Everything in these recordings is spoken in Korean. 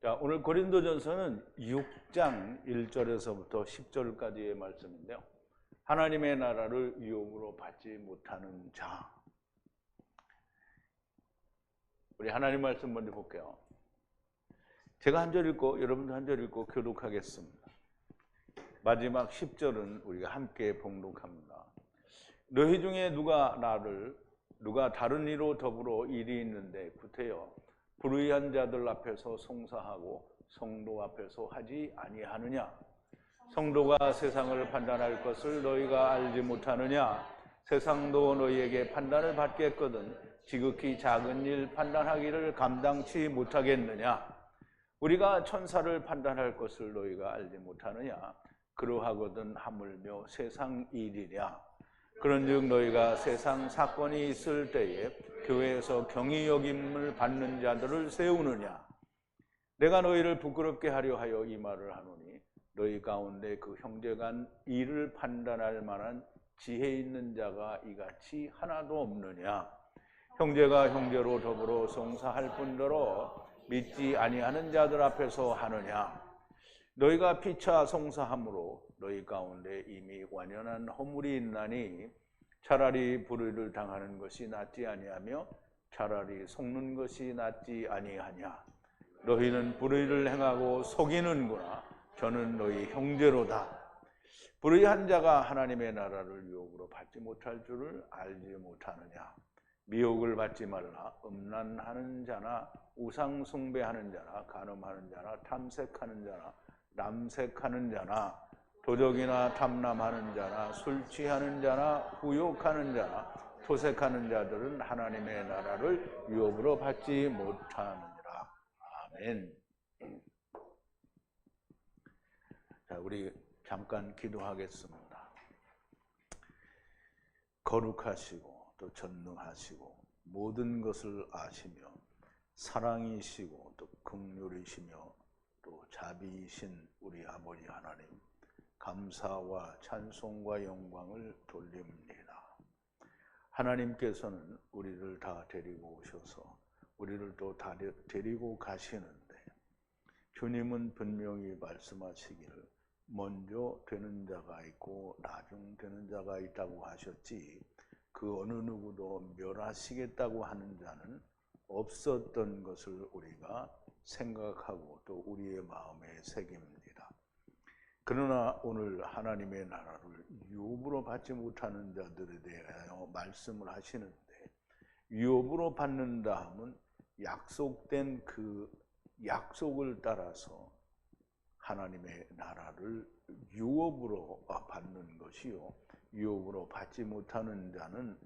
자, 오늘 고린도전서는 6장 1절에서부터 10절까지의 말씀인데요. 하나님의 나라를 유혹으로 받지 못하는 자. 우리 하나님 말씀 먼저 볼게요. 제가 한 절 읽고 여러분도 한 절 읽고 교독하겠습니다. 마지막 10절은 우리가 함께 봉독합니다. 너희 중에 누가 다른 이로 더불어 일이 있는데 구태여 불의한 자들 앞에서 송사하고 성도 앞에서 하지 아니하느냐? 성도가 세상을 판단할 것을 너희가 알지 못하느냐? 세상도 너희에게 판단을 받겠거든 지극히 작은 일 판단하기를 감당치 못하겠느냐? 우리가 천사를 판단할 것을 너희가 알지 못하느냐? 그러하거든 하물며 세상 일이랴. 그런즉 너희가 세상 사건이 있을 때에 교회에서 경히 여김을 받는 자들을 세우느냐? 내가 너희를 부끄럽게 하려 하여 이 말을 하노니 너희 가운데 그 형제간 일을 판단할 만한 지혜 있는 자가 이같이 하나도 없느냐? 형제가 형제로 더불어 송사할 뿐더러 믿지 아니하는 자들 앞에서 하느냐? 너희가 피차 송사함으로 너희 가운데 이미 완연한 허물이 있나니 차라리 불의를 당하는 것이 낫지 아니하며 차라리 속는 것이 낫지 아니하냐? 너희는 불의를 행하고 속이는구나. 저는 너희 형제로다. 불의한 자가 하나님의 나라를 유혹으로 받지 못할 줄을 알지 못하느냐? 미혹을 받지 말라. 음란하는 자나 우상 숭배하는 자나 간음하는 자나 탐색하는 자나 남색하는 자나 도적이나 탐남하는 자나 술 취하는 자나 후욕하는 자나 토색하는 자들은 하나님의 나라를 유혹으로 받지 못하느니라. 아멘. 자, 우리 잠깐 기도하겠습니다. 거룩하시고 또 전능하시고 모든 것을 아시며 사랑이시고 또 긍휼이시며 또 자비이신 우리 아버지 하나님, 감사와 찬송과 영광을 돌립니다. 하나님께서는 우리를 다 데리고 오셔서 우리를 또 다 데리고 가시는데 주님은 분명히 말씀하시기를 먼저 되는 자가 있고 나중 되는 자가 있다고 하셨지 그 어느 누구도 멸하시겠다고 하는 자는 없었던 것을 우리가 생각하고 또 우리의 마음에 새깁니다. 그러나 오늘 하나님의 나라를 유혹으로 받지 못하는 자들에 대하여 말씀을 하시는데 유혹으로 받는다 하면 약속된 그 약속을 따라서 하나님의 나라를 유혹으로 받는 것이요 유혹으로 받지 못하는 자는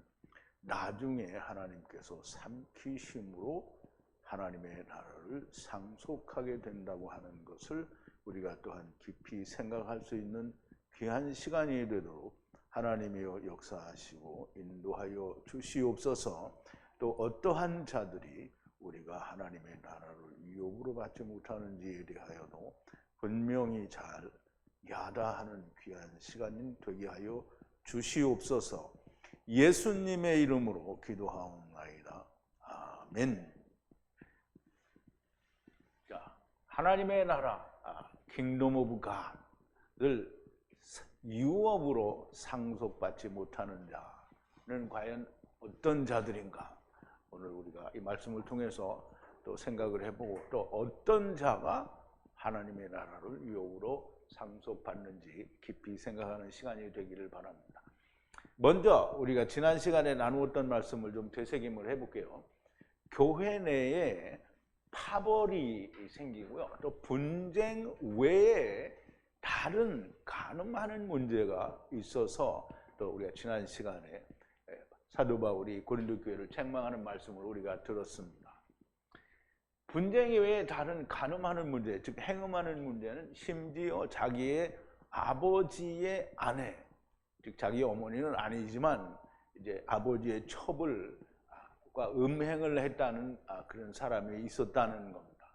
나중에 하나님께서 삼키심으로 하나님의 나라를 상속하게 된다고 하는 것을 우리가 또한 깊이 생각할 수 있는 귀한 시간이 되도록 하나님이여 역사하시고 인도하여 주시옵소서. 또 어떠한 자들이 우리가 하나님의 나라를 유혹으로 받지 못하는지에 대하여도 분명히 잘 야다하는 귀한 시간이 되게 하여 주시옵소서. 예수님의 이름으로 기도하옵나이다. 아멘. 자, 하나님의 나라, 킹덤 오브 갓을 유업으로 상속받지 못하는 자는 과연 어떤 자들인가? 오늘 우리가 이 말씀을 통해서 또 생각을 해보고 또 어떤 자가 하나님의 나라를 유업으로 상속받는지 깊이 생각하는 시간이 되기를 바랍니다. 먼저 우리가 지난 시간에 나누었던 말씀을 좀 되새김을 해볼게요. 교회 내에 파벌이 생기고요. 또 분쟁 외에 다른 간음하는 문제가 있어서 또 우리가 지난 시간에 사도 바울이 고린도 교회를 책망하는 말씀을 우리가 들었습니다. 분쟁 외에 다른 간음하는 문제, 즉 행음하는 문제는 심지어 자기의 아버지의 아내, 즉 자기 어머니는 아니지만 이제 아버지의 첩을과 음행을 했다는 그런 사람이 있었다는 겁니다.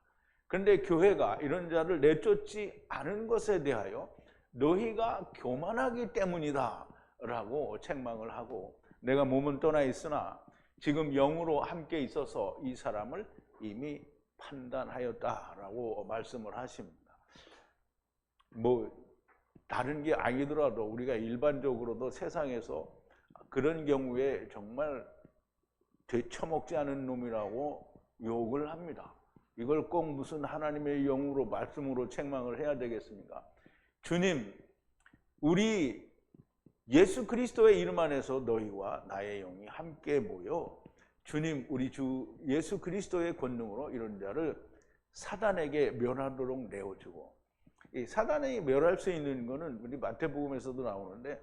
그런데 교회가 이런 자를 내쫓지 않은 것에 대하여 너희가 교만하기 때문이다 라고 책망을 하고 내가 몸은 떠나 있으나 지금 영으로 함께 있어서 이 사람을 이미 판단하였다라고 말씀을 하십니다. 뭐 다른 게 아니더라도 우리가 일반적으로도 세상에서 그런 경우에 정말 되처먹지 않은 놈이라고 욕을 합니다. 이걸 꼭 무슨 하나님의 영으로 말씀으로 책망을 해야 되겠습니까? 주님, 우리 예수 그리스도의 이름 안에서 너희와 나의 영이 함께 모여 주님, 우리 주 예수 그리스도의 권능으로 이런 자를 사단에게 멸하도록 내어주고, 이 사단에게 멸할 수 있는 것은 우리 마태복음에서도 나오는데,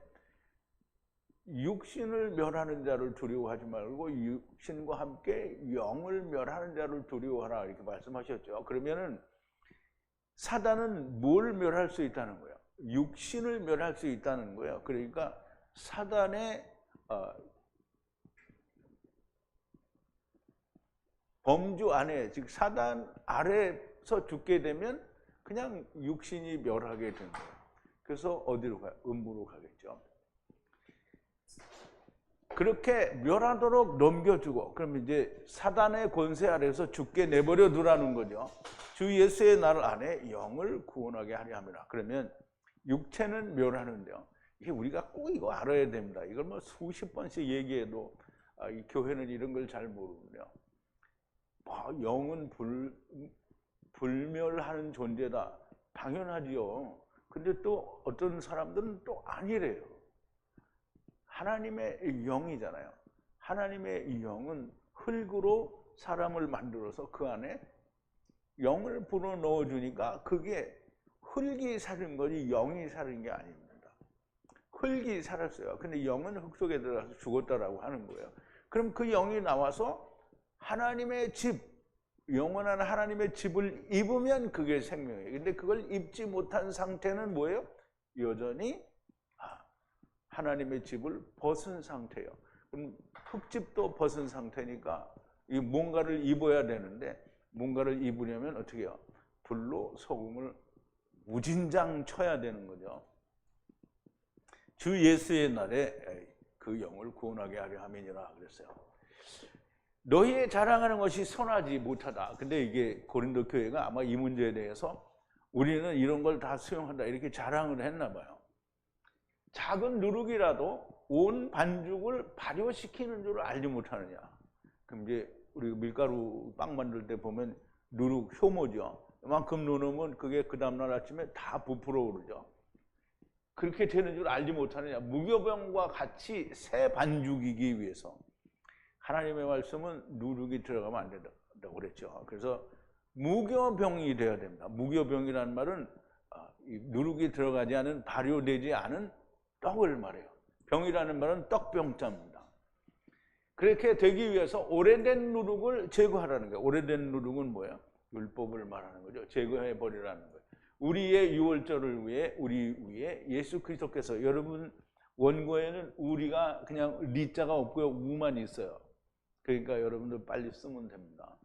육신을 멸하는 자를 두려워하지 말고 육신과 함께 영을 멸하는 자를 두려워하라, 이렇게 말씀하셨죠. 그러면은 사단은 뭘 멸할 수 있다는 거예요? 육신을 멸할 수 있다는 거예요. 그러니까 사단의 범주 안에, 즉 사단 아래서 죽게 되면 그냥 육신이 멸하게 되는 거예요. 그래서 어디로 가요? 음부로 가겠죠. 그렇게 멸하도록 넘겨주고, 그럼 이제 사단의 권세 아래서 죽게 내버려 두라는 거죠. 주 예수의 날 안에 영을 구원하게 하려 함이라. 그러면 육체는 멸하는데요. 이게 우리가 꼭 이거 알아야 됩니다. 이걸 뭐 수십 번씩 얘기해도 이 교회는 이런 걸 잘 모르는데요. 영은 불멸하는 존재다. 당연하지요. 근데 또 어떤 사람들은 또 아니래요. 하나님의 영이잖아요. 하나님의 영은 흙으로 사람을 만들어서 그 안에 영을 불어넣어 주니까 그게 흙이 사는 거지 영이 사는 게 아닙니다. 흙이 살았어요. 근데 영은 흙 속에 들어가서 죽었다라고 하는 거예요. 그럼 그 영이 나와서 하나님의 집, 영원한 하나님의 집을 입으면 그게 생명이에요. 근데 그걸 입지 못한 상태는 뭐예요? 여전히 하나님의 집을 벗은 상태예요. 그럼 흙집도 벗은 상태니까 이 뭔가를 입어야 되는데, 뭔가를 입으려면 어떻게 해요? 불로 소금을 우진장 쳐야 되는 거죠. 주 예수의 날에 그 영을 구원하게 하려 함이니라 그랬어요. 너희의 자랑하는 것이 선하지 못하다. 근데 이게 고린도 교회가 아마 이 문제에 대해서 우리는 이런 걸 다 수용한다 이렇게 자랑을 했나 봐요. 작은 누룩이라도 온 반죽을 발효시키는 줄 알지 못하느냐. 그럼 이제 우리 밀가루 빵 만들 때 보면 누룩 효모죠. 이만큼 넣으면 그게 그 다음날 아침에 다 부풀어 오르죠. 그렇게 되는 줄 알지 못하느냐. 무교병과 같이 새 반죽이기 위해서 하나님의 말씀은 누룩이 들어가면 안 된다고 그랬죠. 그래서 무교병이 되어야 됩니다. 무교병이라는 말은 누룩이 들어가지 않은, 발효되지 않은 떡을 말해요. 병이라는 말은 떡병자입니다. 그렇게 되기 위해서 오래된 누룩을 제거하라는 거예요. 오래된 누룩은 뭐예요? 율법을 말하는 거죠. 제거해버리라는 거예요. 우리의 유월절을 위해, 우리 위에 예수 그리스도께서, 여러분 원고에는 우리가 그냥 리자가 없고요, 우만 있어요. 그러니까 여러분들 빨리 쓰면 됩니다.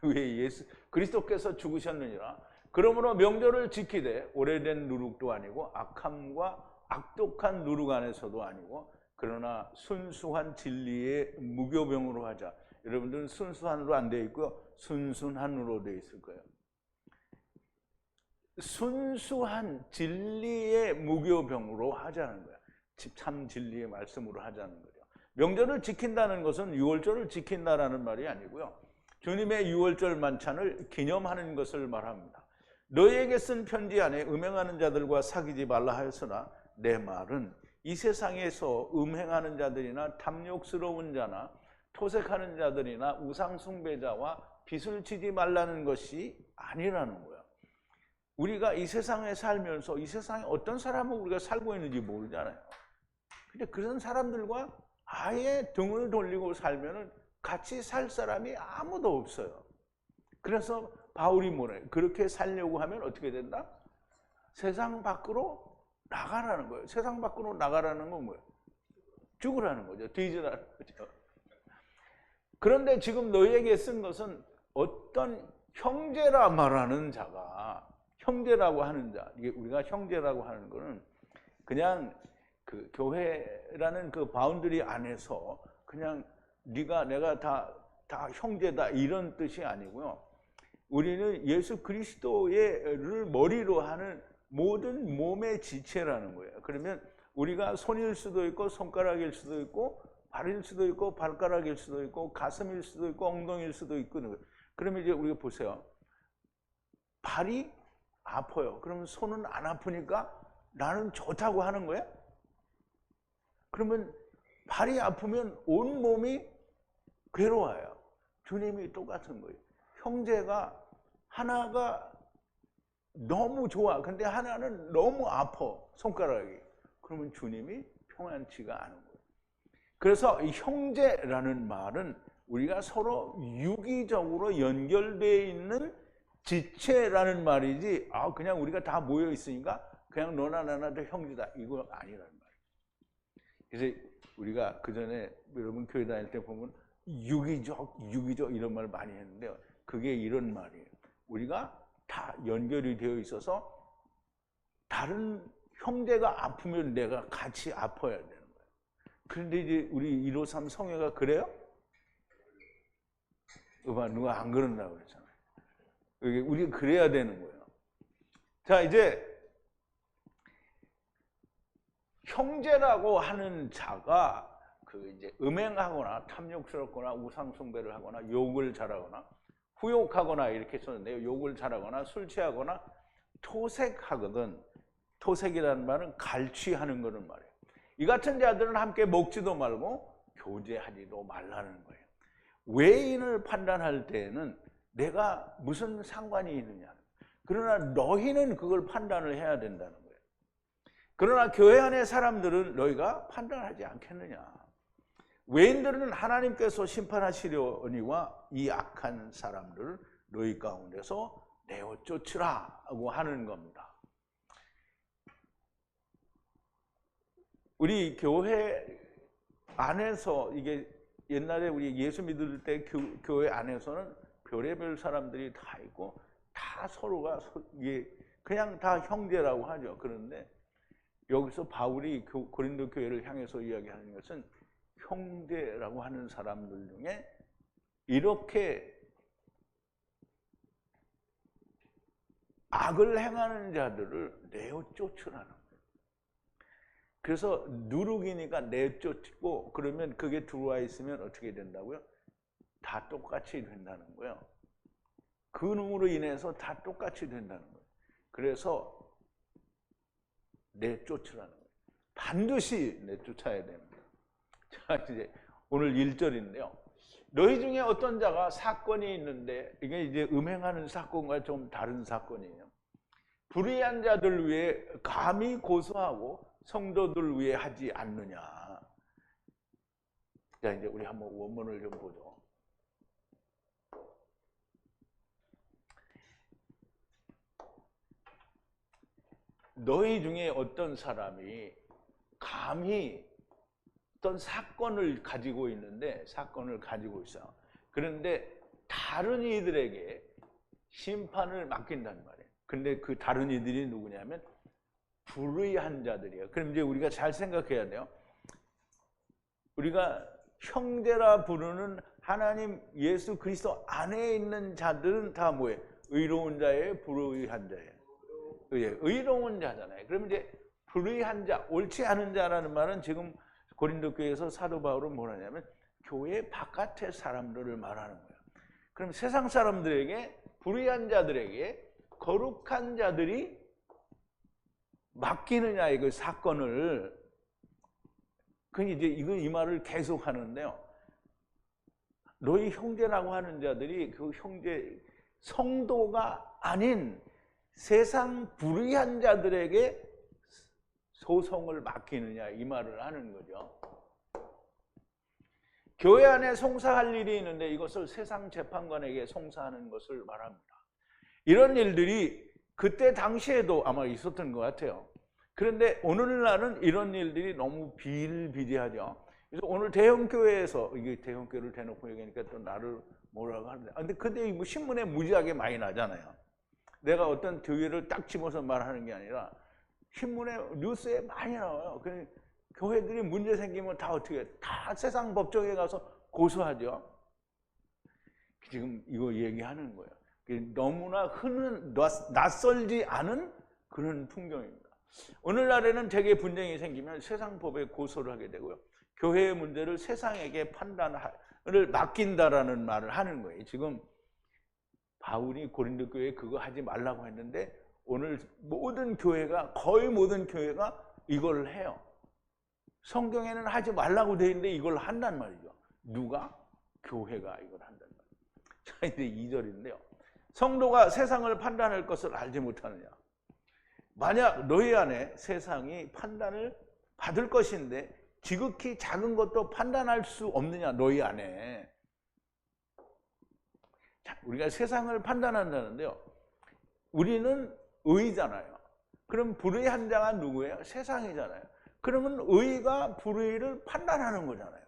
왜 예수 그리스도께서 죽으셨느니라. 그러므로 명절을 지키되 오래된 누룩도 아니고 악함과 악독한 누룩 안에서도 아니고, 그러나 순수한 진리의 무교병으로 하자. 여러분들은 순수한으로 안 되어 있고요, 순순한으로 되어 있을 거예요. 순수한 진리의 무교병으로 하자는 거예요. 참 진리의 말씀으로 하자는 거죠. 명절을 지킨다는 것은 유월절을 지킨다라는 말이 아니고요, 주님의 유월절 만찬을 기념하는 것을 말합니다. 너희에게 쓴 편지 안에 음행하는 자들과 사귀지 말라 하였으나 내 말은 이 세상에서 음행하는 자들이나 탐욕스러운 자나 토색하는 자들이나 우상 숭배자와 빚을 지지 말라는 것이 아니라는 거예요. 우리가 이 세상에 살면서 이 세상에 어떤 사람은 우리가 살고 있는지 모르잖아요. 근데 그런 사람들과 아예 등을 돌리고 살면은 같이 살 사람이 아무도 없어요. 그래서 바울이 뭐래? 그렇게 살려고 하면 어떻게 된다? 세상 밖으로 나가라는 거예요. 세상 밖으로 나가라는 건 뭐예요? 죽으라는 거죠. 뒤지라는 거죠. 그런데 지금 너희에게 쓴 것은 어떤 형제라 말하는 자가, 형제라고 하는 자, 이게 우리가 형제라고 하는 거는 그냥 그 교회라는 그 바운더리 안에서 그냥 네가 내가 다 형제다 이런 뜻이 아니고요. 우리는 예수 그리스도를 머리로 하는 모든 몸의 지체라는 거예요. 그러면 우리가 손일 수도 있고 손가락일 수도 있고 발일 수도 있고 발가락일 수도 있고 가슴일 수도 있고 엉덩이일 수도 있고. 그러면 이제 우리가 보세요. 발이 아파요. 그러면 손은 안 아프니까 나는 좋다고 하는 거야? 그러면 발이 아프면 온 몸이 괴로워요. 주님이 똑같은 거예요. 형제가 하나가 너무 좋아. 근데 하나는 너무 아파. 손가락이. 그러면 주님이 평안치가 않은 거예요. 그래서 이 형제라는 말은 우리가 서로 유기적으로 연결되어 있는 지체라는 말이지, 그냥 우리가 다 모여 있으니까 그냥 너나 나나 다 형제다, 이거 아니라는 말이에요. 그래서 우리가 그 전에 여러분 교회 다닐 때 보면 유기적 이런 말 많이 했는데요. 그게 이런 말이에요. 우리가 다 연결이 되어 있어서 다른 형제가 아프면 내가 같이 아파야 되는 거예요. 그런데 이제 우리 153 성회가 그래요? 누가 안 그런다고 그랬잖아요. 우리가 그래야 되는 거예요. 자, 이제 형제라고 하는 자가 이제 음행하거나 탐욕스럽거나 우상숭배를 하거나 욕을 잘하거나 후욕하거나 이렇게 썼는데요. 욕을 잘하거나 술 취하거나 토색하거든. 토색이라는 말은 갈취하는 거는 말이에요. 이 같은 자들은 함께 먹지도 말고 교제하지도 말라는 거예요. 외인을 판단할 때에는 내가 무슨 상관이 있느냐. 그러나 너희는 그걸 판단을 해야 된다는 거예요. 그러나 교회 안의 사람들은 너희가 판단하지 않겠느냐. 외인들은 하나님께서 심판하시려니와 이 악한 사람들을 너희 가운데서 내어 쫓으라고 하는 겁니다. 우리 교회 안에서 이게 옛날에 우리 예수 믿을 때 교회 안에서는 별의별 사람들이 다 있고 다 서로가 그냥 다 형제라고 하죠. 그런데 여기서 바울이 고린도 교회를 향해서 이야기하는 것은 형제라고 하는 사람들 중에 이렇게 악을 행하는 자들을 내어 쫓으라는 거예요. 그래서 누룩이니까 내쫓고 그러면 그게 들어와 있으면 어떻게 된다고요? 다 똑같이 된다는 거예요. 그 놈으로 인해서 다 똑같이 된다는 거예요. 그래서 내쫓으라는 거예요. 반드시 내쫓아야 됩니다. 자, 이제 오늘 1절인데요. 너희 중에 어떤 자가 사건이 있는데, 이게 이제 음행하는 사건과 좀 다른 사건이에요. 불의한 자들 위해 감히 고소하고 성도들 위해 하지 않느냐. 자, 이제 우리 한번 원문을 좀 보죠. 너희 중에 어떤 사람이 감히 어떤 사건을 가지고 있는데, 사건을 가지고 있어요. 그런데 다른 이들에게 심판을 맡긴단 말이에요. 근데 그 다른 이들이 누구냐면 불의한 자들이에요. 그럼 이제 우리가 잘 생각해야 돼요. 우리가 형제라 부르는 하나님 예수 그리스도 안에 있는 자들은 다 뭐예요? 의로운 자예요? 불의한 자예요? 의로운 자잖아요. 그럼 이제 불의한 자, 옳지 않은 자라는 말은 지금 고린도 교회에서 사도 바울은 뭐라냐면 교회 바깥의 사람들을 말하는 거예요. 그럼 세상 사람들에게, 불의한 자들에게 거룩한 자들이 맡기느냐, 이거 사건을. 그 이제 이 말을 계속 하는데요. 너희 형제라고 하는 자들이 그 형제 성도가 아닌 세상 불의한 자들에게 소송을 맡기느냐, 이 말을 하는 거죠. 교회 안에 송사할 일이 있는데 이것을 세상 재판관에게 송사하는 것을 말합니다. 이런 일들이 그때 당시에도 아마 있었던 것 같아요. 그런데 오늘날은 이런 일들이 너무 비일비재하죠. 그래서 오늘 대형교회에서, 이게 대형교회를 대놓고 얘기하니까 또 나를 뭐라고 하는데, 근데 뭐 신문에 무지하게 많이 나잖아요. 내가 어떤 교회를 딱 집어서 말하는 게 아니라 신문에, 뉴스에 많이 나와요. 교회들이 문제 생기면 다 어떻게 해요? 다 세상 법정에 가서 고소하죠. 지금 이거 얘기하는 거예요. 너무나 낯설지 않은 그런 풍경입니다. 오늘날에는 대개 분쟁이 생기면 세상법에 고소를 하게 되고요. 교회의 문제를 세상에게 판단을 맡긴다라는 말을 하는 거예요. 지금 바울이 고린도 교회에 그거 하지 말라고 했는데 오늘 거의 모든 교회가 이걸 해요. 성경에는 하지 말라고 되어 있는데 이걸 한단 말이죠. 누가? 교회가 이걸 한단 말이에요. 자, 이제 2절인데요. 성도가 세상을 판단할 것을 알지 못하느냐. 만약 너희 안에 세상이 판단을 받을 것인데 지극히 작은 것도 판단할 수 없느냐, 너희 안에. 자, 우리가 세상을 판단한다는데요. 우리는 의잖아요. 그럼 불의한 자가 누구예요? 세상이잖아요. 그러면 의가 불의를 판단하는 거잖아요.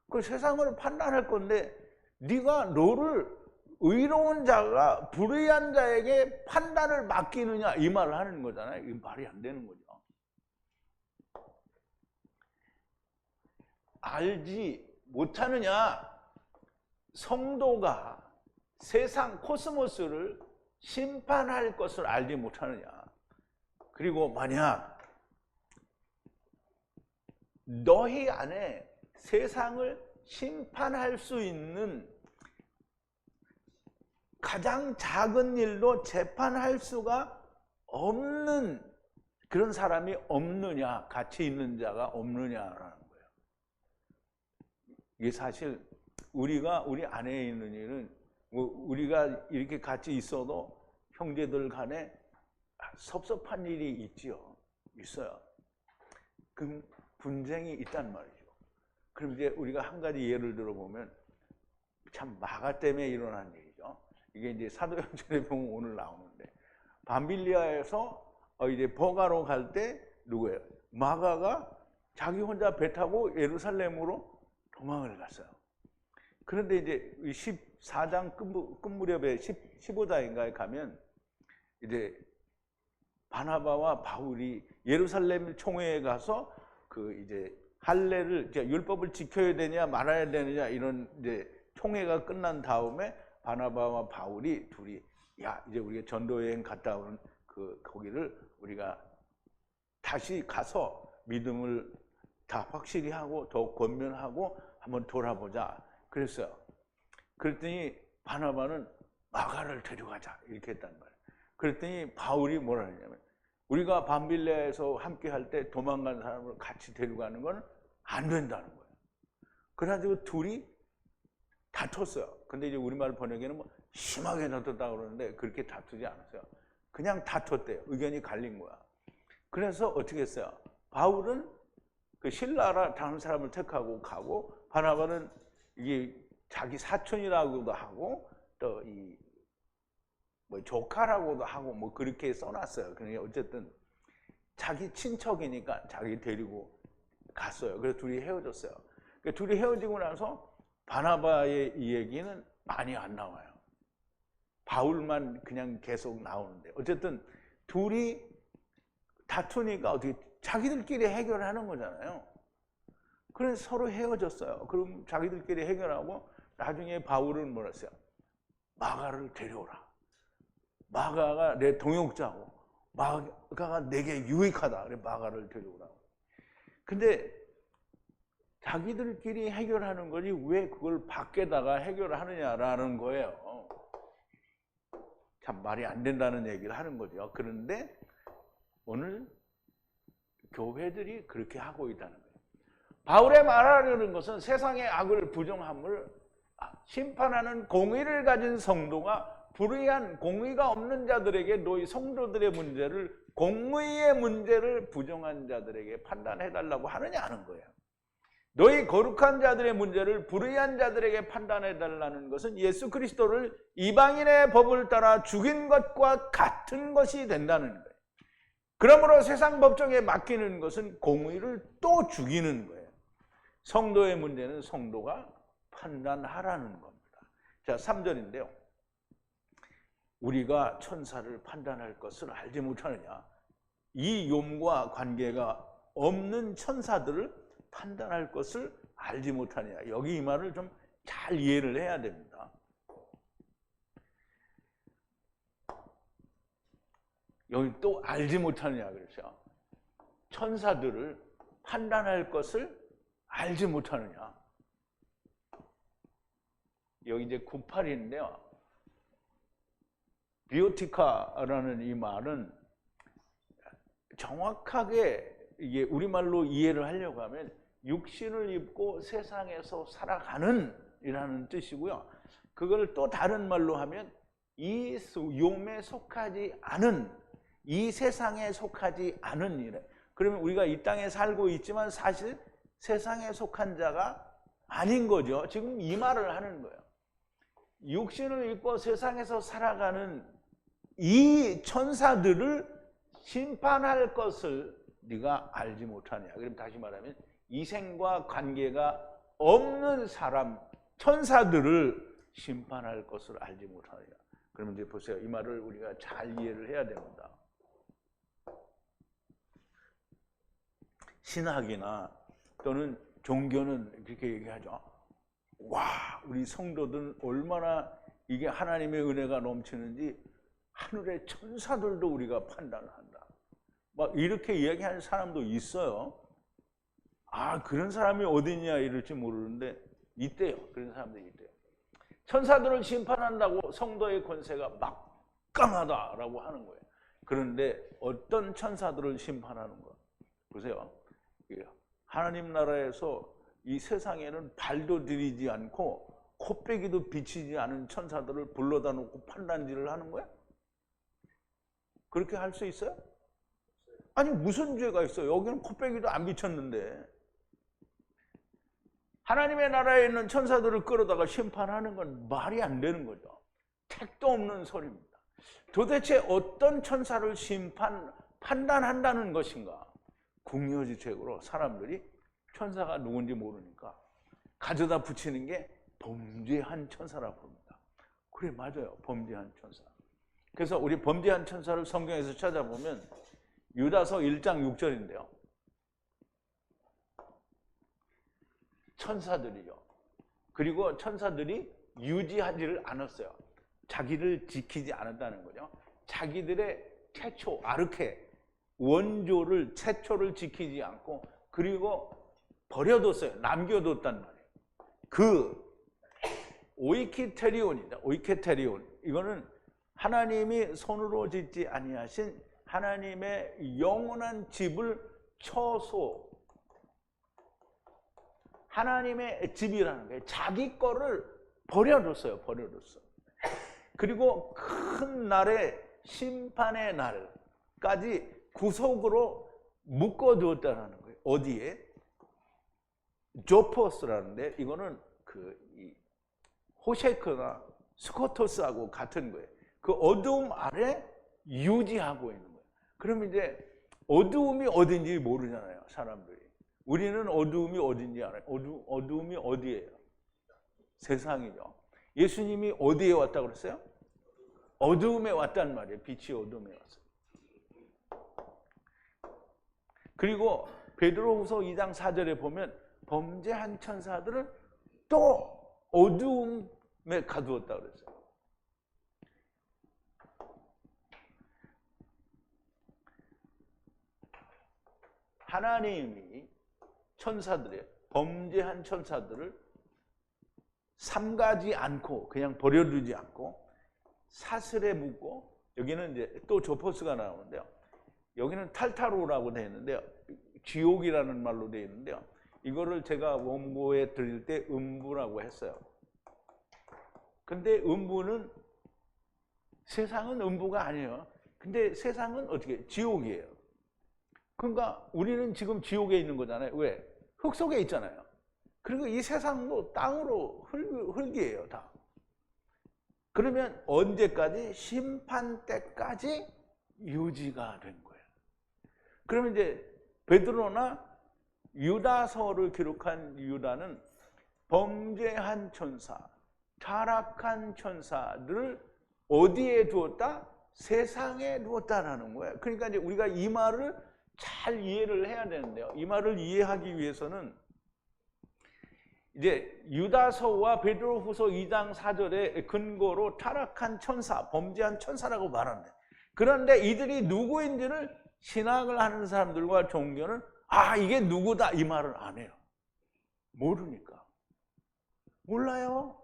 그 세상을 판단할 건데 네가 너를 의로운 자가 불의한 자에게 판단을 맡기느냐 이 말을 하는 거잖아요. 이게 말이 안 되는 거죠. 알지 못하느냐? 성도가 세상 코스모스를 심판할 것을 알지 못하느냐? 그리고 만약 너희 안에 세상을 심판할 수 있는 가장 작은 일도 재판할 수가 없는 그런 사람이 없느냐, 가치 있는 자가 없느냐라는 거예요. 이게 사실 우리가 우리 안에 있는 일은 우리가 이렇게 같이 있어도 형제들 간에 섭섭한 일이 있어요. 그럼 분쟁이 있단 말이죠. 그럼 이제 우리가 한 가지 예를 들어보면 참 마가 때문에 일어난 일이죠. 이게 이제 사도행전에 보면 오늘 나오는데 밤빌리아에서 이제 버가로 갈 때 누구예요? 마가가 자기 혼자 배 타고 예루살렘으로 도망을 갔어요. 그런데 이제 14장 끝 무렵에 15장인가에 가면 이제 바나바와 바울이 예루살렘 총회에 가서 그 이제 할례를 율법을 지켜야 되냐 말아야 되느냐 이런 이제 총회가 끝난 다음에 바나바와 바울이 둘이 이제 우리가 전도 여행 갔다 오는 거기를 우리가 다시 가서 믿음을 다 확실히 하고 더 권면하고 한번 돌아보자 그랬어요. 그랬더니 바나바는 마가를 데려가자 이렇게 했단 말이에요. 그랬더니 바울이 뭐라 하냐면 우리가 밤빌레에서 함께 할 때 도망간 사람을 같이 데려가는 건 안 된다는 거예요. 그래가지고 둘이 다퉜어요. 근데 이제 우리말 번역에는 뭐 심하게 다퉜다 그러는데 그렇게 다투지 않았어요. 그냥 다퉜대요. 의견이 갈린 거야. 그래서 어떻게 했어요? 바울은 그 신라라 다른 사람을 택하고 가고 바나바는 이게 자기 사촌이라고도 하고 또 이 뭐 조카라고도 하고 뭐 그렇게 써놨어요. 그러니까 어쨌든 자기 친척이니까 자기 데리고 갔어요. 그래서 둘이 헤어졌어요. 그러니까 둘이 헤어지고 나서 바나바의 이 얘기는 많이 안 나와요. 바울만 그냥 계속 나오는데 어쨌든 둘이 다투니까 어떻게 자기들끼리 해결하는 거잖아요. 그래서 서로 헤어졌어요. 그럼 자기들끼리 해결하고 나중에 바울은 뭐라 했어요? 마가를 데려오라. 마가가 내 동역자고 마가가 내게 유익하다. 그래 마가를 데려오라고. 근데 자기들끼리 해결하는 거지 왜 그걸 밖에다가 해결하느냐라는 거예요. 참 말이 안 된다는 얘기를 하는 거죠. 그런데 오늘 교회들이 그렇게 하고 있다는 거예요. 바울의 말하려는 것은 세상의 악을 부정함을 심판하는 공의를 가진 성도가 불의한 공의가 없는 자들에게 너희 성도들의 문제를 공의의 문제를 부정한 자들에게 판단해달라고 하느냐 하는 거예요. 너희 거룩한 자들의 문제를 불의한 자들에게 판단해달라는 것은 예수 그리스도를 이방인의 법을 따라 죽인 것과 같은 것이 된다는 거예요. 그러므로 세상 법정에 맡기는 것은 공의를 또 죽이는 거예요. 성도의 문제는 성도가 판단하라는 겁니다. 자, 3절인데요. 우리가 천사를 판단할 것을 알지 못하느냐? 이 욥과 관계가 없는 천사들을 판단할 것을 알지 못하느냐? 여기 이 말을 좀 잘 이해를 해야 됩니다. 여기 또 알지 못하느냐 그랬어요. 천사들을 판단할 것을 알지 못하느냐. 여기 이제 98인데요. 비오티카라는 이 말은 정확하게 이게 우리말로 이해를 하려고 하면 육신을 입고 세상에서 살아가는 이라는 뜻이고요. 그걸 또 다른 말로 하면 이 욤에 속하지 않은, 이 세상에 속하지 않은 이래. 그러면 우리가 이 땅에 살고 있지만 사실 세상에 속한 자가 아닌 거죠. 지금 이 말을 하는 거예요. 육신을 입고 세상에서 살아가는 이 천사들을 심판할 것을 네가 알지 못하냐. 그럼 다시 말하면 이생과 관계가 없는 사람, 천사들을 심판할 것을 알지 못하느냐. 그러면 이제 보세요. 이 말을 우리가 잘 이해를 해야 됩니다. 신학이나 또는 종교는 그렇게 얘기하죠. 와, 우리 성도들은 얼마나 이게 하나님의 은혜가 넘치는지 하늘의 천사들도 우리가 판단을 한다. 막 이렇게 이야기하는 사람도 있어요. 아, 그런 사람이 어디 있냐 이럴지 모르는데 있대요. 그런 사람들이 있대요. 천사들을 심판한다고 성도의 권세가 막강하다라고 하는 거예요. 그런데 어떤 천사들을 심판하는 거 보세요. 하나님 나라에서 이 세상에는 발도 들이지 않고 코빼기도 비치지 않은 천사들을 불러다 놓고 판단질을 하는 거야? 그렇게 할 수 있어요? 아니 무슨 죄가 있어요? 여기는 코빼기도 안 비쳤는데. 하나님의 나라에 있는 천사들을 끌어다가 심판하는 건 말이 안 되는 거죠. 택도 없는 소리입니다. 도대체 어떤 천사를 판단한다는 것인가? 궁여지책으로 사람들이 천사가 누군지 모르니까 가져다 붙이는 게 범죄한 천사라고 합니다. 그래, 맞아요. 범죄한 천사. 그래서 우리 범죄한 천사를 성경에서 찾아보면 유다서 1장 6절인데요. 천사들이죠. 그리고 천사들이 유지하지를 않았어요. 자기를 지키지 않았다는 거죠. 자기들의 태초, 아르케, 원조를, 태초를 지키지 않고 그리고 버려뒀어요. 남겨뒀단 말이에요. 그 오이키테리온이다. 오이케테리온. 이거는 하나님이 손으로 짓지 아니하신 하나님의 영원한 집을 처소, 하나님의 집이라는 거예요. 자기 거를 버려뒀어요. 버려뒀어. 그리고 큰 날의 심판의 날까지 구속으로 묶어두었다는 거예요. 어디에? 조포스라는데 이거는 이 호셰크나 스코토스하고 같은 거예요. 그 어두움 아래 유지하고 있는 거예요. 그럼 이제 어두움이 어딘지 모르잖아요, 사람들이. 우리는 어두움이 어딘지 알아요. 어두움이 어디예요? 세상이죠. 예수님이 어디에 왔다고 그랬어요? 어두움에 왔단 말이에요. 빛이 어두움에 왔어요. 그리고 베드로후서 2장 4절에 보면 범죄한 천사들을 또 어두움에 가두었다 그랬어요. 하나님이 천사들의 범죄한 천사들을 삼가지 않고 그냥 버려두지 않고 사슬에 묶고, 여기는 이제 또 조포스가 나오는데요. 여기는 탈타로라고 되어 있는데요. 지옥이라는 말로 되어 있는데요. 이거를 제가 원고에 드릴 때 음부라고 했어요. 근데 음부는, 세상은 음부가 아니에요. 근데 세상은 어떻게? 지옥이에요. 그러니까 우리는 지금 지옥에 있는 거잖아요. 왜? 흙 속에 있잖아요. 그리고 이 세상도 땅으로 흙이에요, 다. 그러면 언제까지? 심판 때까지 유지가 된 거예요. 그러면 이제 베드로나 유다서를 기록한 유다는 범죄한 천사, 타락한 천사들을 어디에 두었다? 세상에 두었다라는 거예요. 그러니까 이제 우리가 이 말을 잘 이해를 해야 되는데요. 이 말을 이해하기 위해서는 이제 유다서와 베드로후서 2장 4절의 근거로 타락한 천사, 범죄한 천사라고 말하는데, 그 그런데 이들이 누구인지를 신학을 하는 사람들과 종교는 이게 누구다 이 말을 안 해요. 모르니까. 몰라요.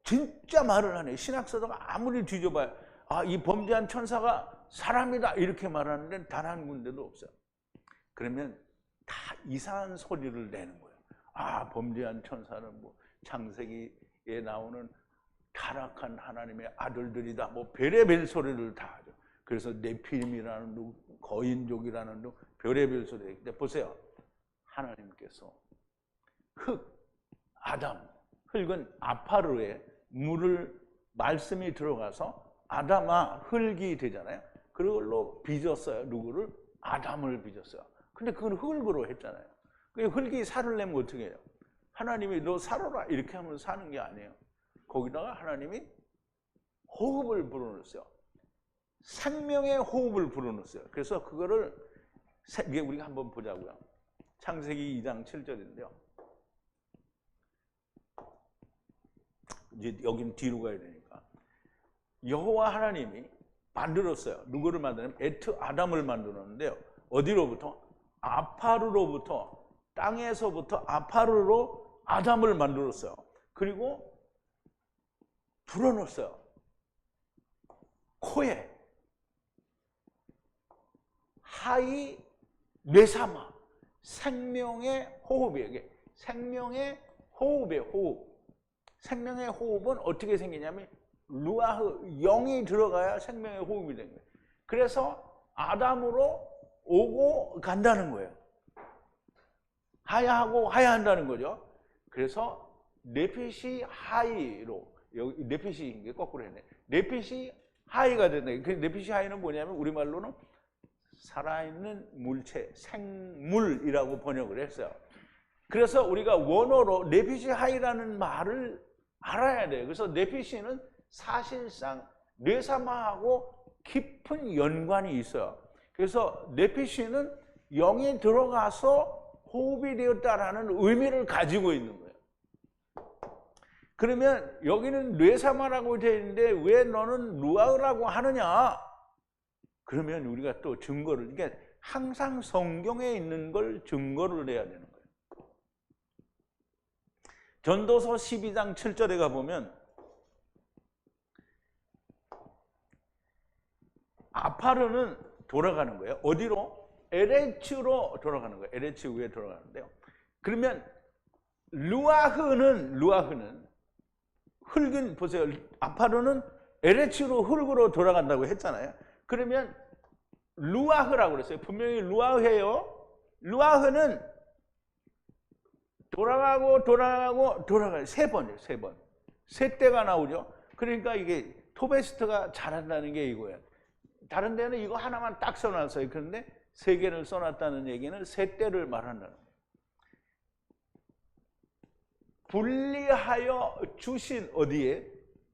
진짜 말을 안 해요. 신학서도가 아무리 뒤져봐요. 이 범죄한 천사가 사람이다 이렇게 말하는 데는 단 한 군데도 없어요. 그러면 다 이상한 소리를 내는 거예요. 범죄한 천사는 뭐 창세기에 나오는 타락한 하나님의 아들들이다. 뭐 별의별 소리를 다 하죠. 그래서 네피림이라는 누구, 거인족이라는 누구, 별의별 소리. 근데 보세요. 하나님께서 아담, 흙은 아파르에 말씀이 들어가서 아담아 흙이 되잖아요. 그걸로 빚었어요. 누구를? 아담을 빚었어요. 근데 그건 흙으로 했잖아요. 그 흙이 살을 내면 어떻게 해요? 하나님이 너 살아라 이렇게 하면 사는 게 아니에요. 거기다가 하나님이 호흡을 불어넣었어요. 생명의 호흡을 불어넣었어요. 그래서 그거를 이게 우리가 한번 보자고요. 창세기 2장 7절인데요. 이제 여기는 뒤로 가야 되니까. 여호와 하나님이 만들었어요. 누구를 만드냐면 아담을 만들었는데요. 어디로부터? 아파르로부터, 땅에서부터 아파르로 아담을 만들었어요. 그리고 불어넣었어요. 코에 하이 뇌사마, 생명의 호흡이에요. 생명의 호흡이에요. 호흡. 생명의 호흡은 어떻게 생기냐면 루아흐, 영이 들어가야 생명의 호흡이 되는 거예요. 그래서 아담으로 오고 간다는 거예요. 하야하고 하야한다는 거죠. 그래서 네핏이 하이로, 여기 네핏이 이게 거꾸로 했네. 네핏이 하이가 된다. 그 네핏이 하이는 뭐냐면 우리말로는 살아있는 물체, 생물이라고 번역을 했어요. 그래서 우리가 원어로 네핏이 하이라는 말을 알아야 돼요. 그래서 네핏이는 사실상 뇌사마하고 깊은 연관이 있어요. 그래서 네피시는 영이 들어가서 호흡이 되었다라는 의미를 가지고 있는 거예요. 그러면 여기는 뇌사마라고 되어 있는데 왜 너는 루아흐라고 하느냐? 그러면 우리가 또 증거를, 그러니까 항상 성경에 있는 걸 증거를 내야 되는 거예요. 전도서 12장 7절에 가보면 아파르는 돌아가는 거예요. 어디로? 에레츠로 돌아가는 거예요. 에레츠 위에 돌아가는데요. 그러면 루아흐는 흙은 보세요. 아파르는 에레츠로 흙으로 돌아간다고 했잖아요. 그러면 루아흐라고 그랬어요. 분명히 루아흐예요. 루아흐는 돌아가요. 세 번이에요. 세 번. 세 때가 나오죠. 그러니까 이게 토베스트가 잘한다는 게 이거예요. 다른 데는 이거 하나만 딱 써놨어요. 그런데 세 개를 써놨다는 얘기는 세 때를 말한다는 거예요. 분리하여 주신 어디에?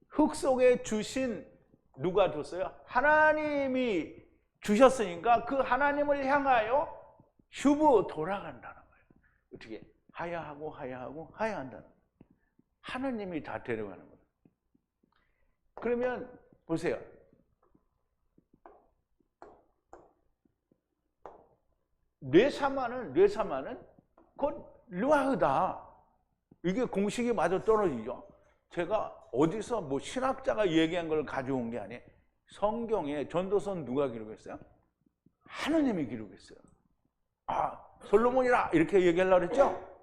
흙 속에 주신 누가 줬어요? 하나님이 주셨으니까 그 하나님을 향하여 슈브 돌아간다는 거예요. 어떻게? 하야하고 하야한다는 거예요. 하나님이 다 데려가는 거예요. 그러면 보세요. 뇌사마는 곧 루아흐다. 이게 공식이 맞아 떨어지죠. 제가 어디서 뭐 신학자가 얘기한 걸 가져온 게 아니에요. 성경에 전도서는 누가 기록했어요? 하나님이 기록했어요. 솔로몬이라 이렇게 얘기하려고 그랬죠?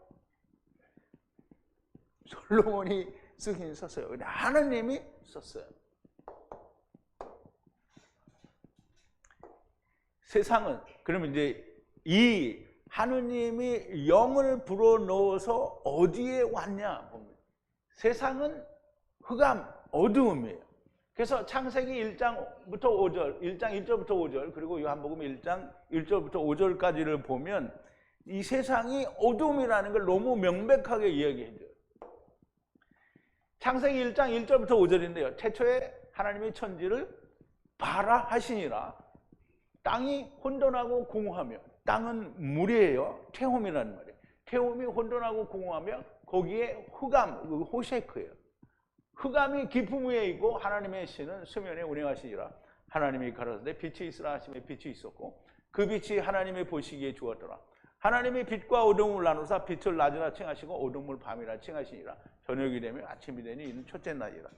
솔로몬이 쓰긴 썼어요. 근데 하나님이 썼어요. 세상은 그러면 이제 이 하느님이 영을 불어넣어서 어디에 왔냐 보면 세상은 흑암, 어두움이에요. 그래서 창세기 1장부터 5절, 1장 1절부터 5절, 그리고 요한복음 1장 1절부터 5절까지를 보면 이 세상이 어두움이라는 걸 너무 명백하게 이야기해줘요. 창세기 1장 1절부터 5절인데요. 태초에 하나님이 천지를 봐라 하시니라. 땅이 혼돈하고 공허하며, 땅은 물이에요. 태홈이라는 말이에요. 태홈이 혼돈하고 공허하며 거기에 흑암, 호셰크예요. 흑암이 깊음 위에 있고 하나님의 신은 수면에 운행하시니라. 하나님이 가라사대 빛이 있으라 하심에 빛이 있었고 그 빛이 하나님의 보시기에 좋았더라. 하나님이 빛과 어둠을 나누사 빛을 낮이라 칭하시고 어둠을 밤이라 칭하시니라. 저녁이 되면 아침이 되니 이는 첫째 날이라.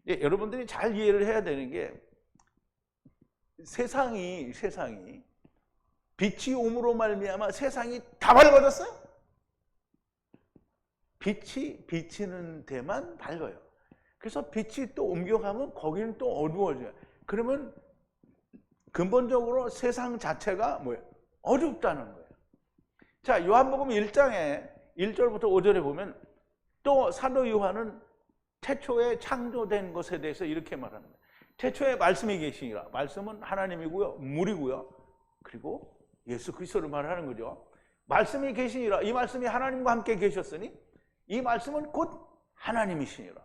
여러분들이 잘 이해를 해야 되는 게 세상이 빛이 옴으로 말미암아 세상이 다 밝아졌어요. 빛이 비치는 데만 밝아요. 그래서 빛이 또 옮겨가면 거기는 또 어두워져요. 그러면 근본적으로 세상 자체가 뭐예요? 어둡다는 거예요. 자, 요한복음 1장에 1절부터 5절에 보면 또 사도 요한은 태초에 창조된 것에 대해서 이렇게 말합니다. 태초에 말씀이 계시니라. 말씀은 하나님이고요, 물이고요, 그리고 예수 그리스도를 말하는 거죠. 말씀이 계시니라. 이 말씀이 하나님과 함께 계셨으니 이 말씀은 곧 하나님이시니라.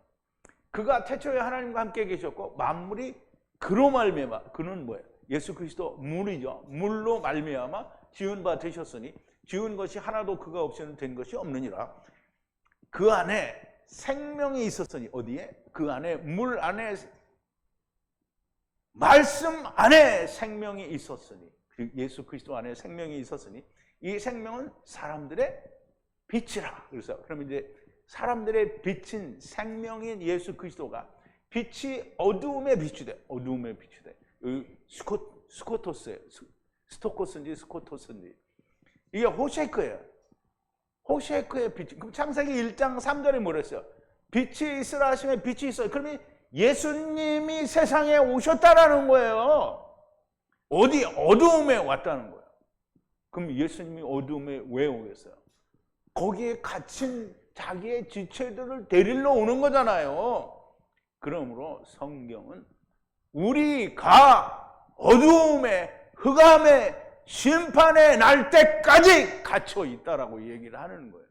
그가 태초에 하나님과 함께 계셨고 만물이 그로 말미암아, 그는 뭐예요? 예수 그리스도 물이죠. 물로 말미암아 지은 바 되셨으니 지은 것이 하나도 그가 없이는 된 것이 없느니라. 그 안에 생명이 있었으니, 어디에? 그 안에, 물 안에, 말씀 안에 생명이 있었으니, 예수 그리스도 안에 생명이 있었으니 이 생명은 사람들의 빛이라. 그래서 그럼 이제 사람들의 빛인 생명인 예수 그리스도가 빛이 어두움에 비추되, 어두움에 비추되, 스코토스예요. 스토코스인지 스코토스인지, 이게 호셰크예요. 호셰크의 빛. 그럼 창세기 1장 3절에 뭐랬어요? 빛이 있으라 하시면 빛이 있어요. 그러면 예수님이 세상에 오셨다라는 거예요. 어디? 어두움에 왔다는 거예요. 그럼 예수님이 어두움에 왜 오겠어요? 거기에 갇힌 자기의 지체들을 데리러 오는 거잖아요. 그러므로 성경은 우리가 어두움에, 흑암에, 심판의 날 때까지 갇혀 있다라고 얘기를 하는 거예요.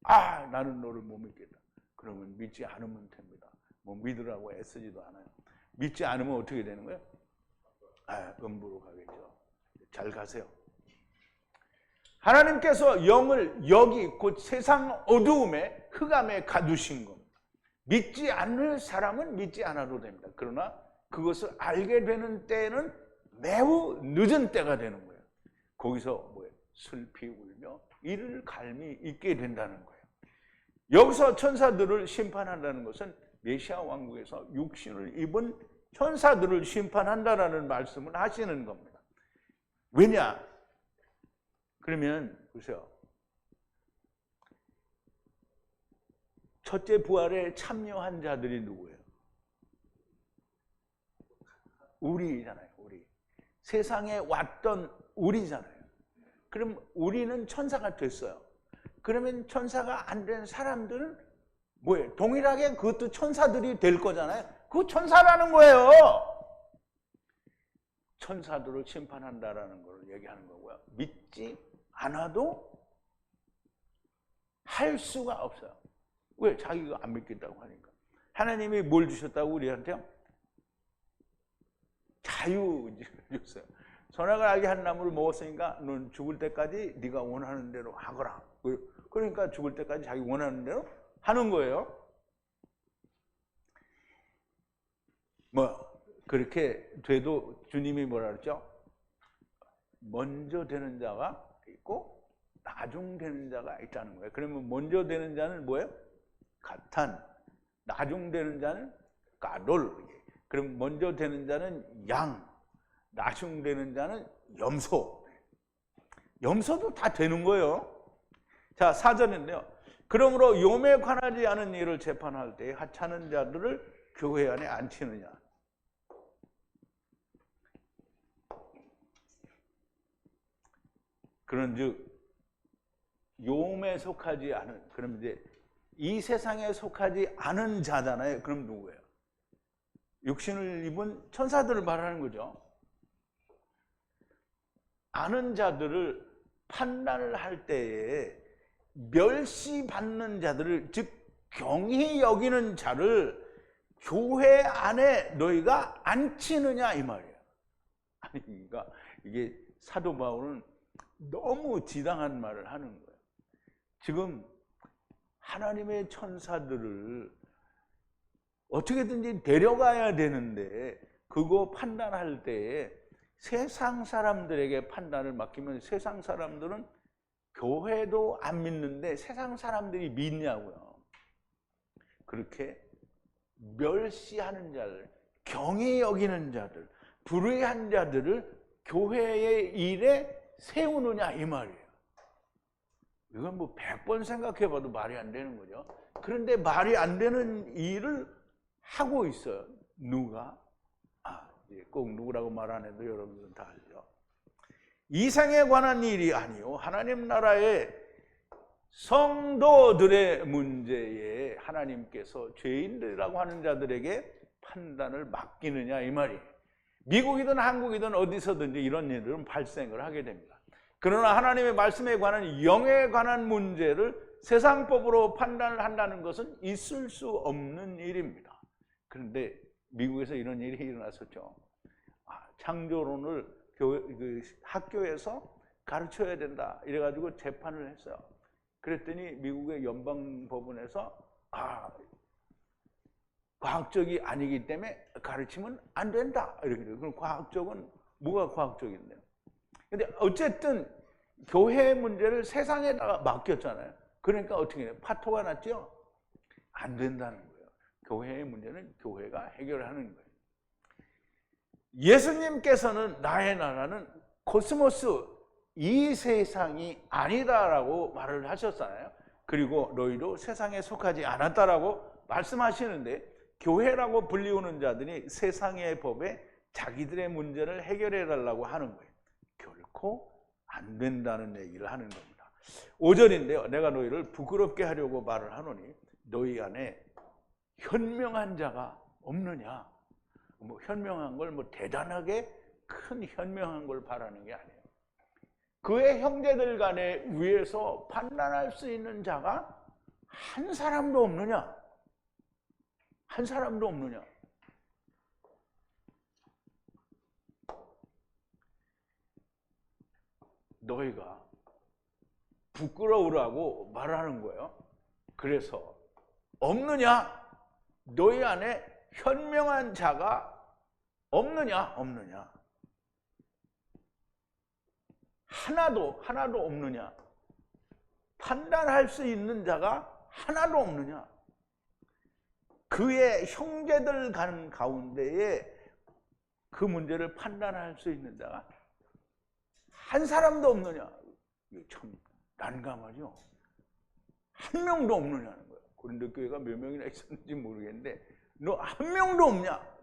아, 나는 너를 못 믿겠다. 그러면 믿지 않으면 됩니다. 뭐 믿으라고 애쓰지도 않아요. 믿지 않으면 어떻게 되는 거예요? 아, 음부로 가겠죠. 잘 가세요. 하나님께서 영을 여기 곧 세상 어두움에, 흑암에 가두신 겁니다. 믿지 않을 사람은 믿지 않아도 됩니다. 그러나 그것을 알게 되는 때는 매우 늦은 때가 되는 거예요. 거기서 뭐예요? 슬피 울며 이를 갈미 있게 된다는 거예요. 여기서 천사들을 심판한다는 것은 메시아 왕국에서 육신을 입은 천사들을 심판한다라는 말씀을 하시는 겁니다. 왜냐? 그러면 보세요. 첫째 부활에 참여한 자들이 누구예요? 우리잖아요. 우리. 세상에 왔던 우리잖아요. 그럼 우리는 천사가 됐어요. 그러면 천사가 안 된 사람들은 뭐예요? 동일하게 그것도 천사들이 될 거잖아요. 그 천사라는 거예요. 천사들을 심판한다라는 걸 얘기하는 거고요. 믿지 않아도 할 수가 없어요. 왜? 자기가 안 믿겠다고 하니까. 하나님이 뭘 주셨다고 우리한테요? 자유 줬어요. 선악을 알게 한 나무를 먹었으니까 넌 죽을 때까지 네가 원하는 대로 하거라. 그러니까 죽을 때까지 자기 원하는 대로 하는 거예요. 뭐 그렇게 돼도 주님이 뭐라 그랬죠? 먼저 되는 자가 있고 나중 되는 자가 있다는 거예요. 그러면 먼저 되는 자는 뭐예요? 가탄. 나중 되는 자는 까돌. 그럼 먼저 되는 자는 양, 나중 되는 자는 염소. 염소도 다 되는 거예요. 자, 4절인데요. 그러므로 요매 관하지 않은 일을 재판할 때 하찮은 자들을 교회 안에 앉히느냐. 그런즉 요매에 속하지 않은, 그럼 이제 이 세상에 속하지 않은 자잖아요. 그럼 누구예요? 육신을 입은 천사들을 말하는 거죠. 아는 자들을 판단을 할 때에 멸시받는 자들을, 즉 경히 여기는 자를 교회 안에 너희가 앉히느냐 이 말이에요. 아니, 그러니까 이게 사도 바울은 너무 지당한 말을 하는 거예요. 지금 하나님의 천사들을 어떻게든지 데려가야 되는데 그거 판단할 때에 세상 사람들에게 판단을 맡기면 세상 사람들은 교회도 안 믿는데 세상 사람들이 믿냐고요. 그렇게 멸시하는 자들, 경히 여기는 자들, 불의한 자들을 교회의 일에 세우느냐 이 말이에요. 이건 뭐 100번 생각해봐도 말이 안 되는 거죠. 그런데 말이 안 되는 일을 하고 있어요. 누가? 꼭 누구라고 말 안 해도 여러분들은 다 알죠. 이상에 관한 일이 아니요 하나님 나라의 성도들의 문제에 하나님께서 죄인들이라고 하는 자들에게 판단을 맡기느냐 이 말이에요. 미국이든 한국이든 어디서든지 이런 일들은 발생을 하게 됩니다. 그러나 하나님의 말씀에 관한 영에 관한 문제를 세상법으로 판단을 한다는 것은 있을 수 없는 일입니다. 그런데 미국에서 이런 일이 일어났었죠. 창조론을 학교에서 가르쳐야 된다 이래가지고 재판을 했어요. 그랬더니 미국의 연방법원에서 과학적이 아니기 때문에 가르치면 안 된다 이렇게 돼요. 그럼 과학적은 뭐가 과학적인데요? 근데 어쨌든 교회의 문제를 세상에다가 맡겼잖아요. 그러니까 어떻게 해요? 파토가 났죠? 안 된다는 거예요. 교회의 문제는 교회가 해결하는 거예요. 예수님께서는 나의 나라는 코스모스 이 세상이 아니다라고 말을 하셨잖아요. 그리고 너희도 세상에 속하지 않았다라고 말씀하시는데 교회라고 불리우는 자들이 세상의 법에 자기들의 문제를 해결해 달라고 하는 거예요. 결코 안 된다는 얘기를 하는 겁니다. 5절인데요. 내가 너희를 부끄럽게 하려고 말을 하노니 너희 안에 현명한 자가 없느냐. 뭐 현명한 걸 뭐 대단하게 큰 현명한 걸 바라는 게 아니에요. 그의 형제들 간에 위에서 판단할 수 있는 자가 한 사람도 없느냐? 한 사람도 없느냐? 너희가 부끄러우라고 말하는 거예요. 그래서 없느냐? 너희 안에 현명한 자가 없느냐? 없느냐? 하나도 없느냐? 판단할 수 있는 자가 하나도 없느냐? 그의 형제들 가운데에 그 문제를 판단할 수 있는 자가 한 사람도 없느냐? 이게 참 난감하죠. 한 명도 없느냐는 거예요. 고린도 교회가 몇 명이나 있었는지 모르겠는데 너 한 명도 없냐?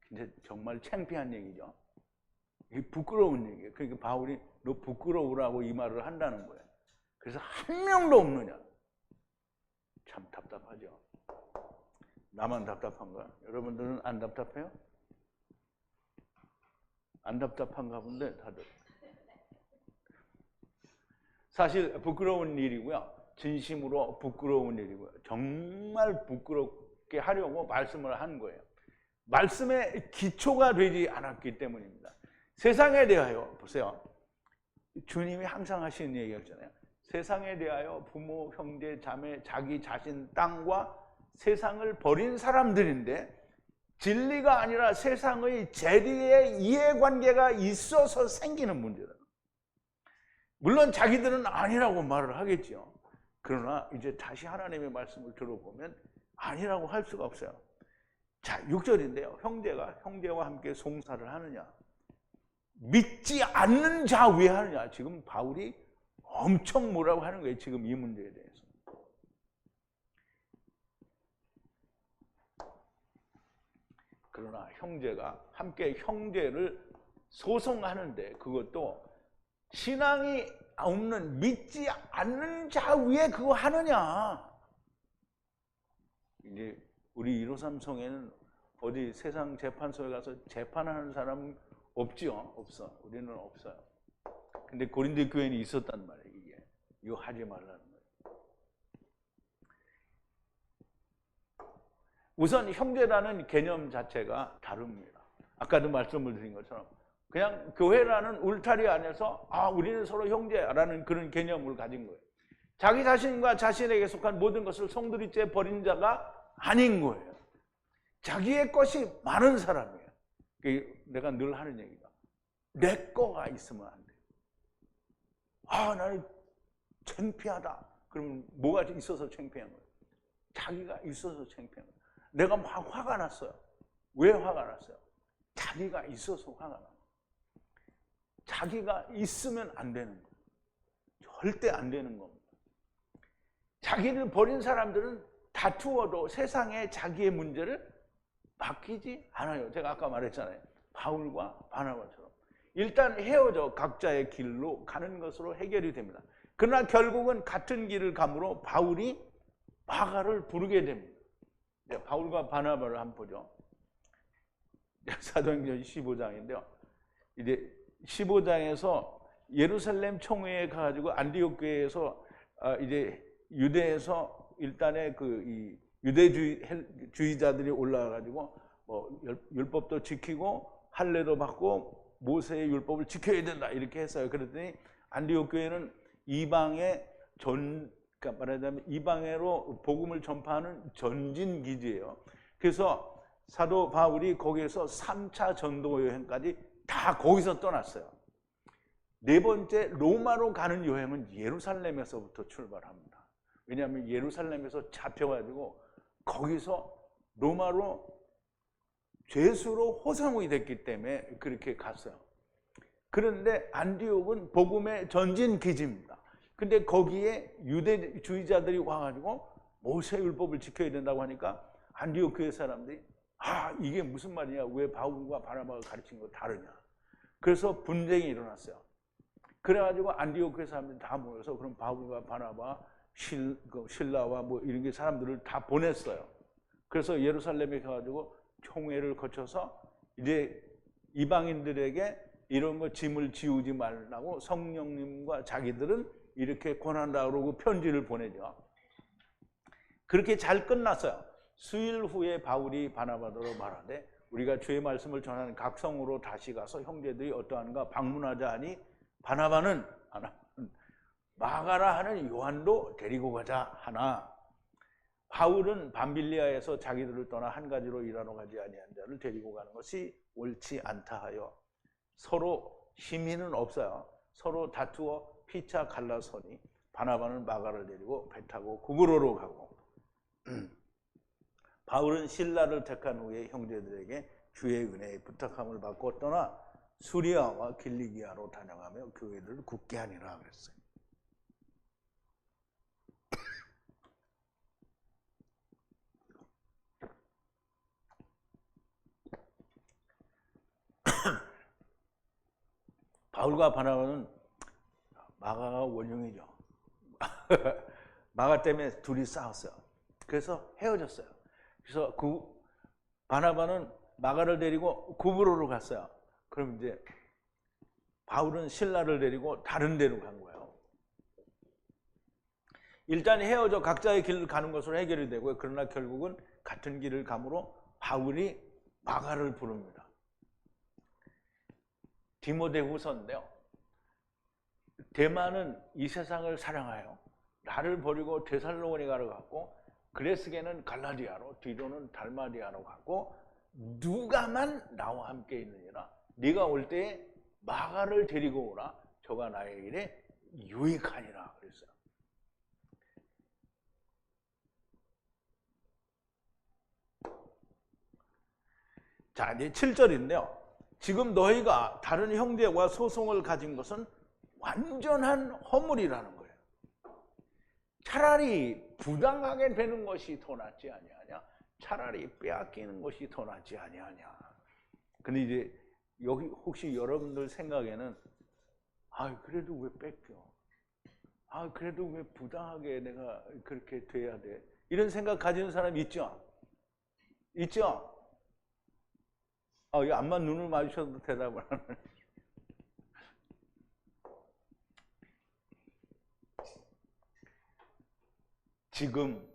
근데 정말 창피한 얘기죠. 이게 부끄러운 얘기예요. 그러니까 바울이 너 부끄러우라고 이 말을 한다는 거예요. 그래서 한 명도 없느냐? 참 답답하죠. 나만 답답한가? 여러분들은 안 답답해요? 안 답답한가 본데 다들. 사실 부끄러운 일이고요. 진심으로 부끄러운 일이고요. 정말 부끄럽게 하려고 말씀을 한 거예요. 말씀의 기초가 되지 않았기 때문입니다. 세상에 대하여 보세요. 주님이 항상 하시는 얘기였잖아요. 세상에 대하여 부모, 형제, 자매, 자기 자신, 땅과 세상을 버린 사람들인데 진리가 아니라 세상의 재리의 이해관계가 있어서 생기는 문제다. 물론 자기들은 아니라고 말을 하겠죠. 그러나 이제 다시 하나님의 말씀을 들어보면 아니라고 할 수가 없어요. 자, 6절인데요. 형제가 형제와 함께 송사를 하느냐? 믿지 않는 자 왜 하느냐? 지금 바울이 엄청 뭐라고 하는 거예요. 지금 이 문제에 대해서. 그러나 형제가 함께 형제를 소송하는데 그것도 신앙이 없는 믿지 않는 자 위에 그거 하느냐? 이제 우리 153 성에는 어디 세상 재판소에 가서 재판하는 사람은 없지요? 없어. 우리는 없어요. 근데 고린도 교회는 있었단 말이에요. 이거 하지 말라는 거예요. 우선 형제라는 개념 자체가 다릅니다. 아까도 말씀을 드린 것처럼 그냥 교회라는 울타리 안에서 우리는 서로 형제라는 그런 개념을 가진 거예요. 자기 자신과 자신에게 속한 모든 것을 송두리째 버린 자가 아닌 거예요. 자기의 것이 많은 사람이에요. 내가 늘 하는 얘기가 내 거가 있으면 안 돼. 나는 창피하다. 그러면 뭐가 있어서 창피한 거예요? 자기가 있어서 창피한 거예요. 내가 막 화가 났어요. 왜 화가 났어요? 자기가 있어서 화가 나요. 자기가 있으면 안 되는 거예요. 절대 안 되는 겁니다. 자기를 버린 사람들은 다투어도 세상에 자기의 문제를 맡기지 않아요. 제가 아까 말했잖아요. 바울과 바나바처럼. 일단 헤어져 각자의 길로 가는 것으로 해결이 됩니다. 그러나 결국은 같은 길을 가므로 바울이 마가를 부르게 됩니다. 바울과 바나바를 한번 보죠. 사도행전 15장인데요. 이제 15장에서 예루살렘 총회에 가가지고 안디옥 교회에서 이제 유대에서 일단의 이 유대주의자들이 올라와가지고 율법도 지키고 할례도 받고 모세의 율법을 지켜야 된다 이렇게 했어요. 그랬더니 안디옥 교회는 이방의 그러니까 말하자면 이방으로 복음을 전파하는 전진 기지예요. 그래서 사도 바울이 거기에서 3차 전도 여행까지 다 거기서 떠났어요. 네 번째 로마로 가는 여행은 예루살렘에서부터 출발합니다. 왜냐하면 예루살렘에서 잡혀가지고 거기서 로마로 죄수로 호송이 됐기 때문에 그렇게 갔어요. 그런데 안디옥은 복음의 전진 기지입니다. 근데 거기에 유대주의자들이 와가지고 모세율법을 지켜야 된다고 하니까 안디옥 교회 사람들이 이게 무슨 말이냐, 왜 바울과 바나바가 가르친 거 다르냐. 그래서 분쟁이 일어났어요. 그래가지고 안디옥 교회 사람들이 다 모여서 그럼 바울과 바나바, 신라와 뭐 이런 게 사람들을 다 보냈어요. 그래서 예루살렘에 가가지고 총회를 거쳐서 이제 이방인들에게 이런 거 짐을 지우지 말라고 성령님과 자기들은 이렇게 권한다 그러고 편지를 보내죠. 그렇게 잘 끝났어요. 수일 후에 바울이 바나바더러 말하되 우리가 주의 말씀을 전하는 각 성으로 다시 가서 형제들이 어떠한가 방문하자 하니 바나바는 마가라 하는 요한도 데리고 가자 하나 바울은 밤빌리아에서 자기들을 떠나 한 가지로 일하러 가지 아니한 자를 데리고 가는 것이 옳지 않다 하여 서로 심의는 없어요. 서로 다투어 피차 갈라서니 바나바는 마가를 데리고 배 타고 구브로로 가고 바울은 신라를 택한 후에 형제들에게 주의 은혜에 부탁함을 받고 떠나 수리아와 길리기아로 다녀가며 교회를 굳게 하니라 그랬어요. 바울과 바나바는 마가가 원흉이죠. 마가 때문에 둘이 싸웠어요. 그래서 헤어졌어요. 그래서 바나바는 마가를 데리고 구브로로 갔어요. 그럼 이제 바울은 신라를 데리고 다른 데로 간 거예요. 일단 헤어져 각자의 길을 가는 것으로 해결이 되고요. 그러나 결국은 같은 길을 가므로 바울이 마가를 부릅니다. 디모데후서인데요. 데마는 이 세상을 사랑하여 나를 버리고 데살로니가로 갔고 그레스게는 갈라디아로 디도는 달마디아로 갔고 누가만 나와 함께 있느니라. 네가 올 때에 마가를 데리고 오라. 저가 나의 일에 유익하니라 그랬어요. 자, 이제 7절인데요. 지금 너희가 다른 형제와 소송을 가진 것은 완전한 허물이라는 거예요. 차라리 부당하게 되는 것이 더 낫지 아니하냐? 차라리 빼앗기는 것이 더 낫지 아니하냐? 근데 이제 여기 혹시 여러분들 생각에는 그래도 왜 뺏겨? 그래도 왜 부당하게 내가 그렇게 돼야 돼? 이런 생각 가지는 사람 있죠? 있죠? 암만 눈을 마주쳐도 대답을 안 하네. 지금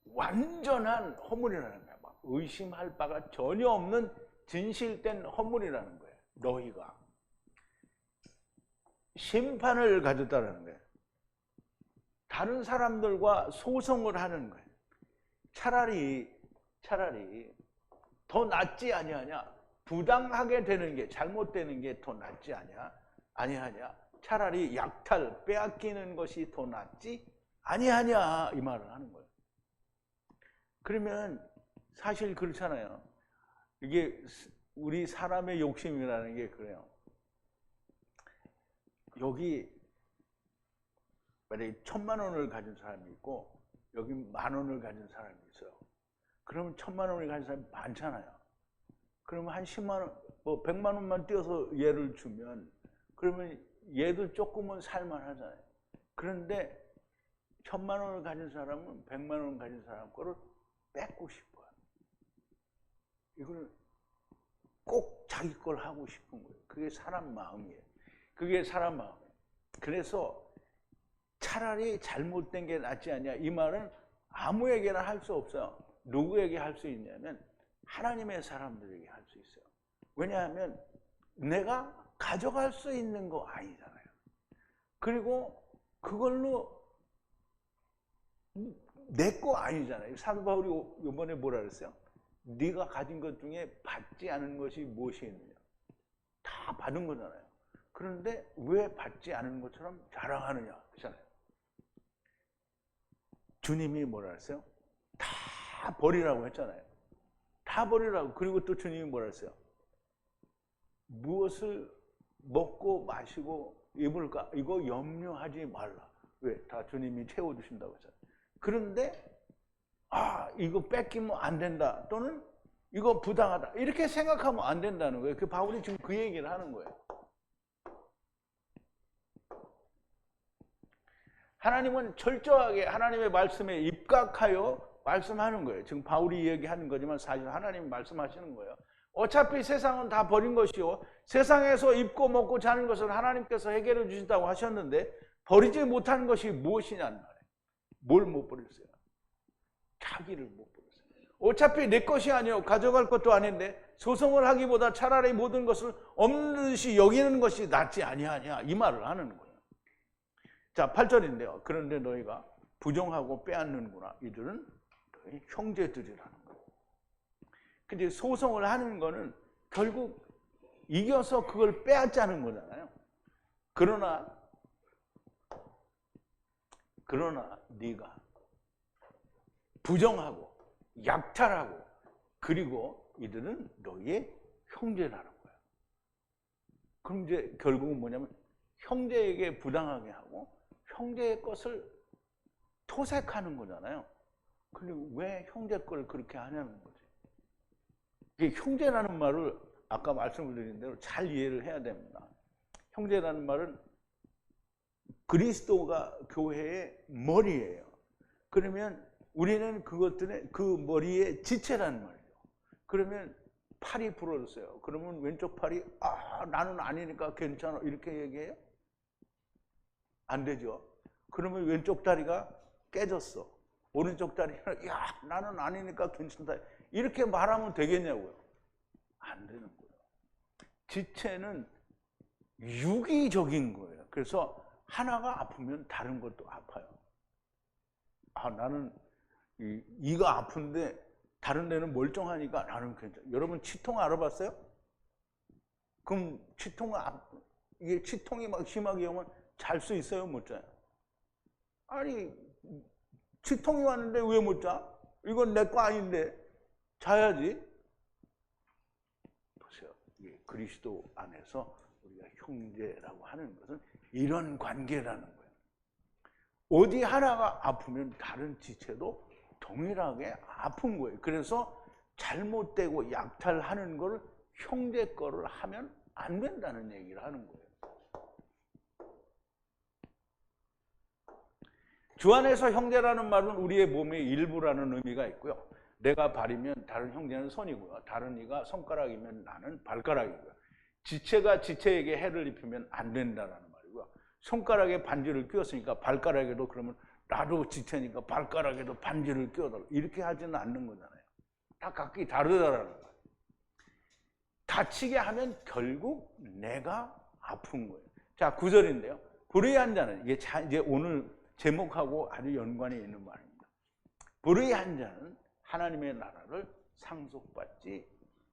완전한 허물이라는 거야. 막 의심할 바가 전혀 없는 진실된 허물이라는 거예요. 너희가 심판을 가졌다는 거예요. 다른 사람들과 소송을 하는 거예요. 차라리 더 낫지 아니하냐? 부당하게 되는 게, 잘못되는 게 더 낫지 아니하냐? 차라리 약탈, 빼앗기는 것이 더 낫지 아니하냐? 이 말을 하는 거예요. 그러면 사실 그렇잖아요. 이게 우리 사람의 욕심이라는 게 그래요. 여기 만약에 1,000만 원을 가진 사람이 있고 여기 10,000원을 가진 사람이 있어요. 그러면 1,000만 원을 가진 사람이 많잖아요. 그러면 한 10만 원, 뭐 100만 원만 띄어서 얘를 주면 그러면 얘도 조금은 살만하잖아요. 그런데 1,000만 원을 가진 사람은 100만 원 가진 사람 거를 뺏고 싶어요. 이거는 꼭 자기 걸 하고 싶은 거예요. 그게 사람 마음이에요. 그게 사람 마음이에요. 그래서 차라리 잘못된 게 낫지 않냐. 이 말은 아무에게나 할 수 없어요. 누구에게 할 수 있냐면 하나님의 사람들에게 할 수 있어요. 왜냐하면 내가 가져갈 수 있는 거 아니잖아요. 그리고 그걸로 내 거 아니잖아요. 사도 바울이 이번에 뭐라 그랬어요? 네가 가진 것 중에 받지 않은 것이 무엇이 있느냐. 다 받은 거잖아요. 그런데 왜 받지 않은 것처럼 자랑하느냐 그렇잖아요. 주님이 뭐라 했어요? 다 버리라고 했잖아요. 다 버리라고. 그리고 또 주님이 뭐라 했어요? 무엇을 먹고 마시고 입을까? 이거 염려하지 말라. 왜? 다 주님이 채워주신다고 했잖아요. 그런데 이거 뺏기면 안 된다. 또는 이거 부당하다. 이렇게 생각하면 안 된다는 거예요. 그 바울이 지금 그 얘기를 하는 거예요. 하나님은 철저하게 하나님의 말씀에 입각하여 말씀하는 거예요. 지금 바울이 얘기하는 거지만 사실 하나님이 말씀하시는 거예요. 어차피 세상은 다 버린 것이요. 세상에서 입고 먹고 자는 것을 하나님께서 해결해 주신다고 하셨는데 버리지 못한 것이 무엇이냐는 말이에요. 뭘 못 버렸어요? 자기를 못 버렸어요. 어차피 내 것이 아니요. 가져갈 것도 아닌데 소송을 하기보다 차라리 모든 것을 없는 듯이 여기는 것이 낫지 아니하냐. 이 말을 하는 거예요. 자, 8절인데요. 그런데 너희가 부정하고 빼앗는구나. 이들은 너희 형제들이라는 거예요. 근데 소송을 하는 거는 결국 이겨서 그걸 빼앗자는 거잖아요. 그러나 네가 부정하고 약탈하고 그리고 이들은 너희의 형제라는 거예요. 그럼 이제 결국은 뭐냐면 형제에게 부당하게 하고 형제의 것을 토색하는 거잖아요. 근데 왜 형제 걸 그렇게 하냐는 거지. 이게 형제라는 말을 아까 말씀을 드린 대로 잘 이해를 해야 됩니다. 형제라는 말은 그리스도가 교회의 머리예요. 그러면 우리는 그것들의 그 머리의 지체라는 말이죠. 그러면 팔이 부러졌어요. 그러면 왼쪽 팔이 나는 아니니까 괜찮아 이렇게 얘기해요? 안 되죠. 그러면 왼쪽 다리가 깨졌어. 오른쪽 다리는 나는 아니니까 괜찮다 이렇게 말하면 되겠냐고요. 안 되는 거예요. 지체는 유기적인 거예요. 그래서 하나가 아프면 다른 것도 아파요. 나는 이가 아픈데 다른 데는 멀쩡하니까 나는 괜찮아. 여러분 치통 알아봤어요? 그럼 이게 치통이 막 심하게 오면 잘 수 있어요? 못 자요? 아니 치통이 왔는데 왜 못 자? 이건 내 거 아닌데 자야지. 보세요. 그리스도 안에서 우리가 형제라고 하는 것은 이런 관계라는 거예요. 어디 하나가 아프면 다른 지체도 동일하게 아픈 거예요. 그래서 잘못되고 약탈하는 걸 형제 거를 하면 안 된다는 얘기를 하는 거예요. 주 안에서 형제라는 말은 우리의 몸의 일부라는 의미가 있고요. 내가 발이면 다른 형제는 손이고요. 다른 이가 손가락이면 나는 발가락이고요. 지체가 지체에게 해를 입히면 안 된다는 말이고요. 손가락에 반지를 끼웠으니까 발가락에도 그러면 나도 지체니까 발가락에도 반지를 끼워달라. 이렇게 하지는 않는 거잖아요. 다 각기 다르다라는 거예요. 다치게 하면 결국 내가 아픈 거예요. 자, 9절인데요. 불의한 자는 이제 오늘 제목하고 아주 연관이 있는 말입니다. 불의한 자는 하나님의 나라를 상속받지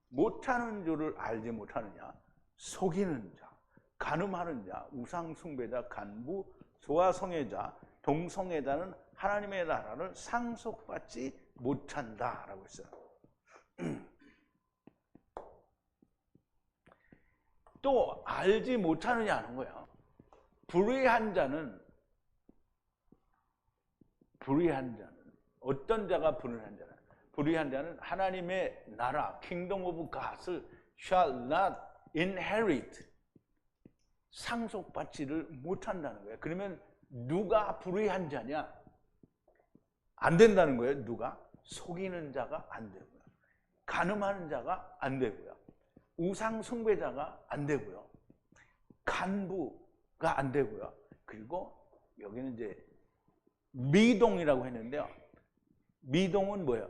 못하는 줄을 알지 못하느냐? 속이는 자, 간음하는 자, 우상숭배자, 간부, 소아성애자, 동성애자는 하나님의 나라를 상속받지 못한다라고 했어요. 또 알지 못하느냐는 거야. 불의한 자는 어떤 자가 불의한 자는? 불의한 자는 하나님의 나라, kingdom of God을 shall not inherit, 상속받지를 못한다는 거예요. 그러면 누가 불의한 자냐? 안 된다는 거예요. 누가? 속이는 자가 안 되고요. 간음하는 자가 안 되고요. 우상 숭배자가 안 되고요. 간부가 안 되고요. 그리고 여기는 이제 미동이라고 했는데요. 미동은 뭐예요?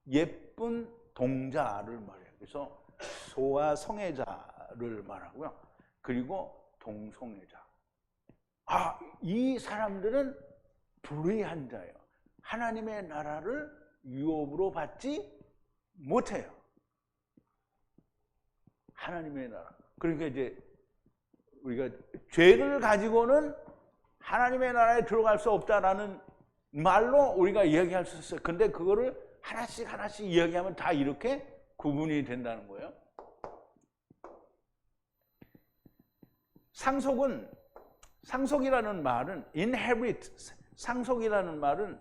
예쁜 동자를 말해요. 그래서 소아 성애자를 말하고요. 그리고 동성애자. 이 사람들은 불의한 자예요. 하나님의 나라를 유업으로 받지 못해요. 하나님의 나라. 그러니까 이제 우리가 죄를 가지고는 하나님의 나라에 들어갈 수 없다라는 말로 우리가 이야기할 수 있어요. 근데 그거를 하나씩 이야기하면 다 이렇게 구분이 된다는 거예요. 상속이라는 말은 inherit, 상속이라는 말은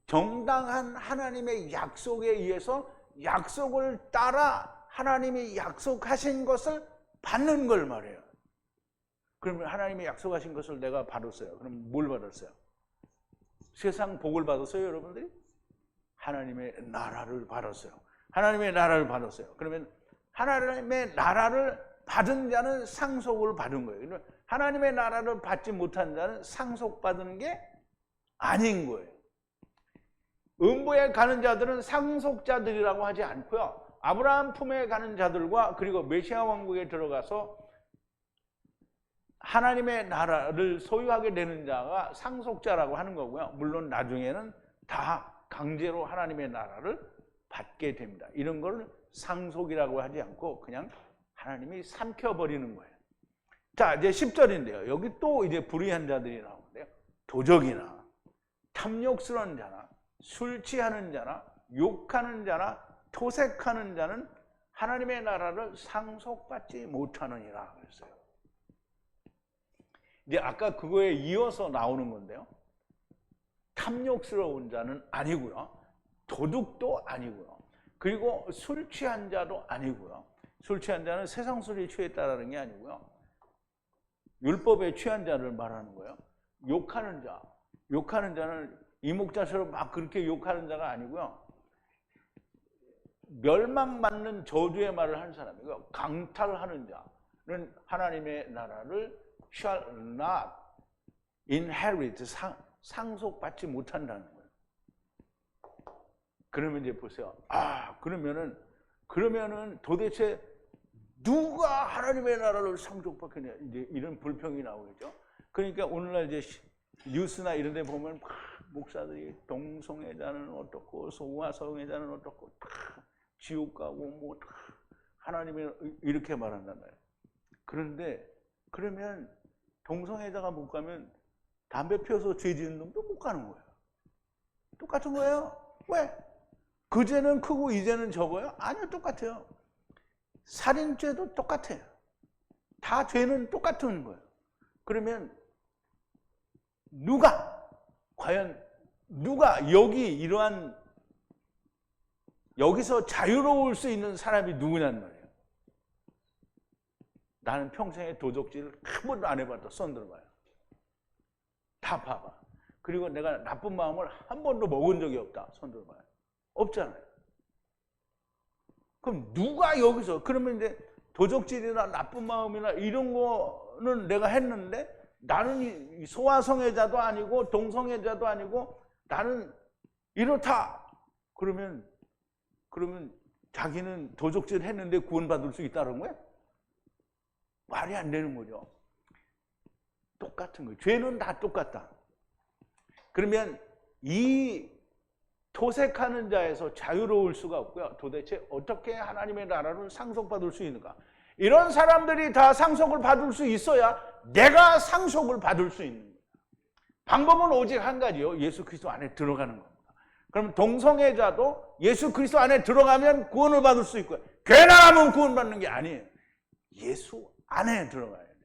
정당한 하나님의 약속에 의해서 약속을 따라 하나님이 약속하신 것을 받는 걸 말해요. 그러면 하나님이 약속하신 것을 내가 받았어요. 그럼 뭘 받았어요? 세상 복을 받았어요, 여러분들이? 하나님의 나라를 받았어요. 하나님의 나라를 받았어요. 그러면 하나님의 나라를 받은 자는 상속을 받은 거예요. 그러면 하나님의 나라를 받지 못한 자는 상속받은 게 아닌 거예요. 음부에 가는 자들은 상속자들이라고 하지 않고요. 아브라함 품에 가는 자들과 그리고 메시아 왕국에 들어가서 하나님의 나라를 소유하게 되는 자가 상속자라고 하는 거고요. 물론 나중에는 다 강제로 하나님의 나라를 받게 됩니다. 이런 걸 상속이라고 하지 않고 그냥 하나님이 삼켜버리는 거예요. 자, 이제 10절인데요. 여기 또 이제 불의한 자들이 나오는데요. 도적이나 탐욕스러운 자나 술 취하는 자나 욕하는 자나 토색하는 자는 하나님의 나라를 상속받지 못하느니라 그랬어요. 이제 아까 그거에 이어서 나오는 건데요. 탐욕스러운 자는 아니고요. 도둑도 아니고요. 그리고 술 취한 자도 아니고요. 술 취한 자는 세상 술에 취했다라는 게 아니고요. 율법에 취한 자를 말하는 거예요. 욕하는 자는 이목자처럼 막 그렇게 욕하는 자가 아니고요. 멸망받는 저주의 말을 하는 사람이고요. 강탈하는 자는 하나님의 나라를 shall not inherit, 상속받지 못한다는 거예요. 그러면 이제 보세요. 그러면은 도대체 누가 하나님의 나라를 상속받겠냐, 이제 이런 불평이 나오겠죠. 그러니까 오늘날 이제 뉴스나 이런 데 보면 막 목사들이 동성애자는 어떻고 소아성애자는 어떻고 다 지옥 가고 뭐 다 하나님의 이렇게 말한단 말이에요. 그런데 그러면 동성애자가 못 가면 담배 피워서 죄 지은 놈도 못 가는 거예요. 똑같은 거예요. 왜? 그죄는 크고 이죄는 적어요? 아니요, 똑같아요. 살인죄도 똑같아요. 다 죄는 똑같은 거예요. 그러면 과연 누가 여기서 자유로울 수 있는 사람이 누구냐는 말이에요. 나는 평생에 도적질을 한 번도 안 해봤다. 손 들어봐요. 다 봐봐. 그리고 내가 나쁜 마음을 한 번도 먹은 적이 없다. 손 들어봐요. 없잖아요. 그럼 누가 여기서, 그러면 이제 도적질이나 나쁜 마음이나 이런 거는 내가 했는데 나는 소아성애자도 아니고 동성애자도 아니고 나는 이렇다. 그러면 자기는 도적질 했는데 구원받을 수 있다는 거야? 말이 안 되는 거죠. 똑같은 거예요. 죄는 다 똑같다. 그러면 이 도색하는 자에서 자유로울 수가 없고요. 도대체 어떻게 하나님의 나라를 상속받을 수 있는가? 이런 사람들이 다 상속을 받을 수 있어야 내가 상속을 받을 수 있는 거예요. 방법은 오직 한 가지요. 예수 그리스도 안에 들어가는 겁니다. 그럼 동성애자도 예수 그리스도 안에 들어가면 구원을 받을 수 있고요. 교회 나가면 구원받는 게 아니에요. 예수 안에 들어가야 돼요.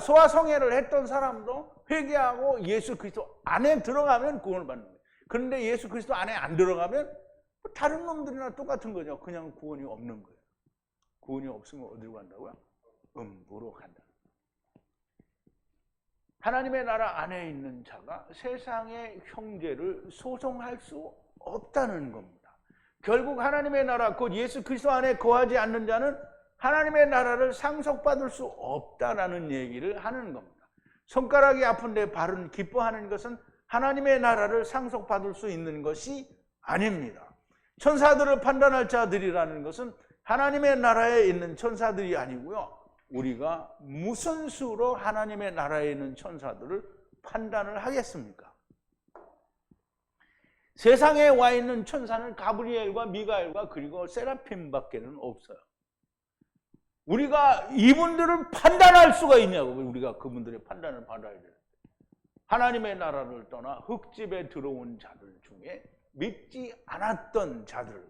소아성애를 했던 사람도 회개하고 예수 그리스도 안에 들어가면 구원을 받는 거예요. 그런데 예수 그리스도 안에 안 들어가면 다른 놈들이나 똑같은 거죠. 그냥 구원이 없는 거예요. 구원이 없으면 어디로 간다고요? 음부로 간다. 하나님의 나라 안에 있는 자가 세상의 형제를 소송할 수 없다는 겁니다. 결국 하나님의 나라, 곧 예수 그리스도 안에 거하지 않는 자는 하나님의 나라를 상속받을 수 없다라는 얘기를 하는 겁니다. 손가락이 아픈데 발은 기뻐하는 것은 하나님의 나라를 상속받을 수 있는 것이 아닙니다. 천사들을 판단할 자들이라는 것은 하나님의 나라에 있는 천사들이 아니고요. 우리가 무슨 수로 하나님의 나라에 있는 천사들을 판단을 하겠습니까? 세상에 와 있는 천사는 가브리엘과 미가엘과 그리고 세라핌밖에는 없어요. 우리가 이분들을 판단할 수가 있냐고. 우리가 그분들의 판단을 받아야 돼요. 하나님의 나라를 떠나 흙집에 들어온 자들 중에 믿지 않았던 자들,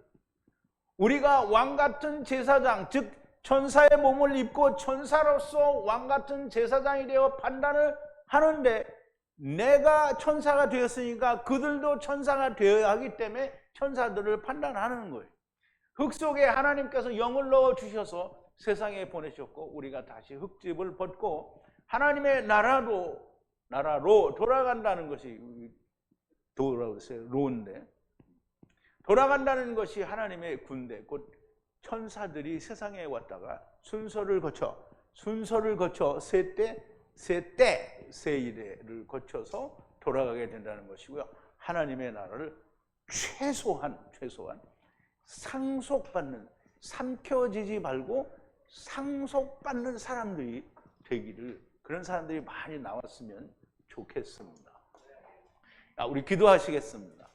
우리가 왕같은 제사장, 즉 천사의 몸을 입고 천사로서 왕같은 제사장이 되어 판단을 하는데, 내가 천사가 되었으니까 그들도 천사가 되어야 하기 때문에 천사들을 판단하는 거예요. 흙 속에 하나님께서 영을 넣어주셔서 세상에 보내셨고, 우리가 다시 흙집을 벗고 하나님의 나라로 돌아간다는 것이 로인데, 돌아간다는 것이 하나님의 군대, 곧 천사들이 세상에 왔다가 순서를 거쳐 세일회를 거쳐서 돌아가게 된다는 것이고요. 하나님의 나라를 최소한 상속받는, 삼켜지지 말고 상속받는 사람들이 되기를, 그런 사람들이 많이 나왔으면 좋겠습니다. 우리 기도하시겠습니다.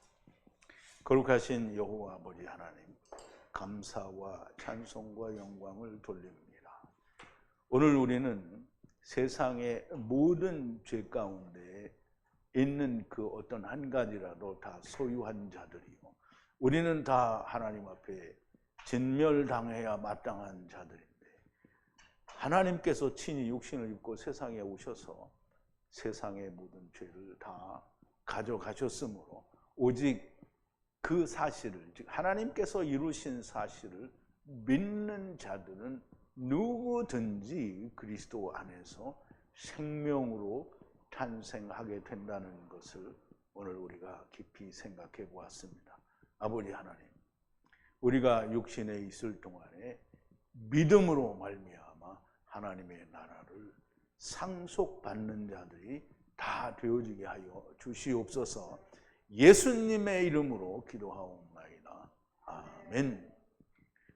거룩하신 여호와 아버지 하나님, 감사와 찬송과 영광을 돌립니다. 오늘 우리는 세상의 모든 죄 가운데 있는 그 어떤 한 가지라도 다 소유한 자들이고, 우리는 다 하나님 앞에 진멸당해야 마땅한 자들인데, 하나님께서 친히 육신을 입고 세상에 오셔서 세상의 모든 죄를 다 가져가셨으므로, 오직 그 사실을, 즉 하나님께서 이루신 사실을 믿는 자들은 누구든지 그리스도 안에서 생명으로 탄생하게 된다는 것을 오늘 우리가 깊이 생각해 보았습니다. 아버지 하나님, 우리가 육신에 있을 동안에 믿음으로 말미암아 하나님의 나라를 상속받는 자들이 다 되어지게 하여 주시옵소서. 예수님의 이름으로 기도하옵나이다. 아멘.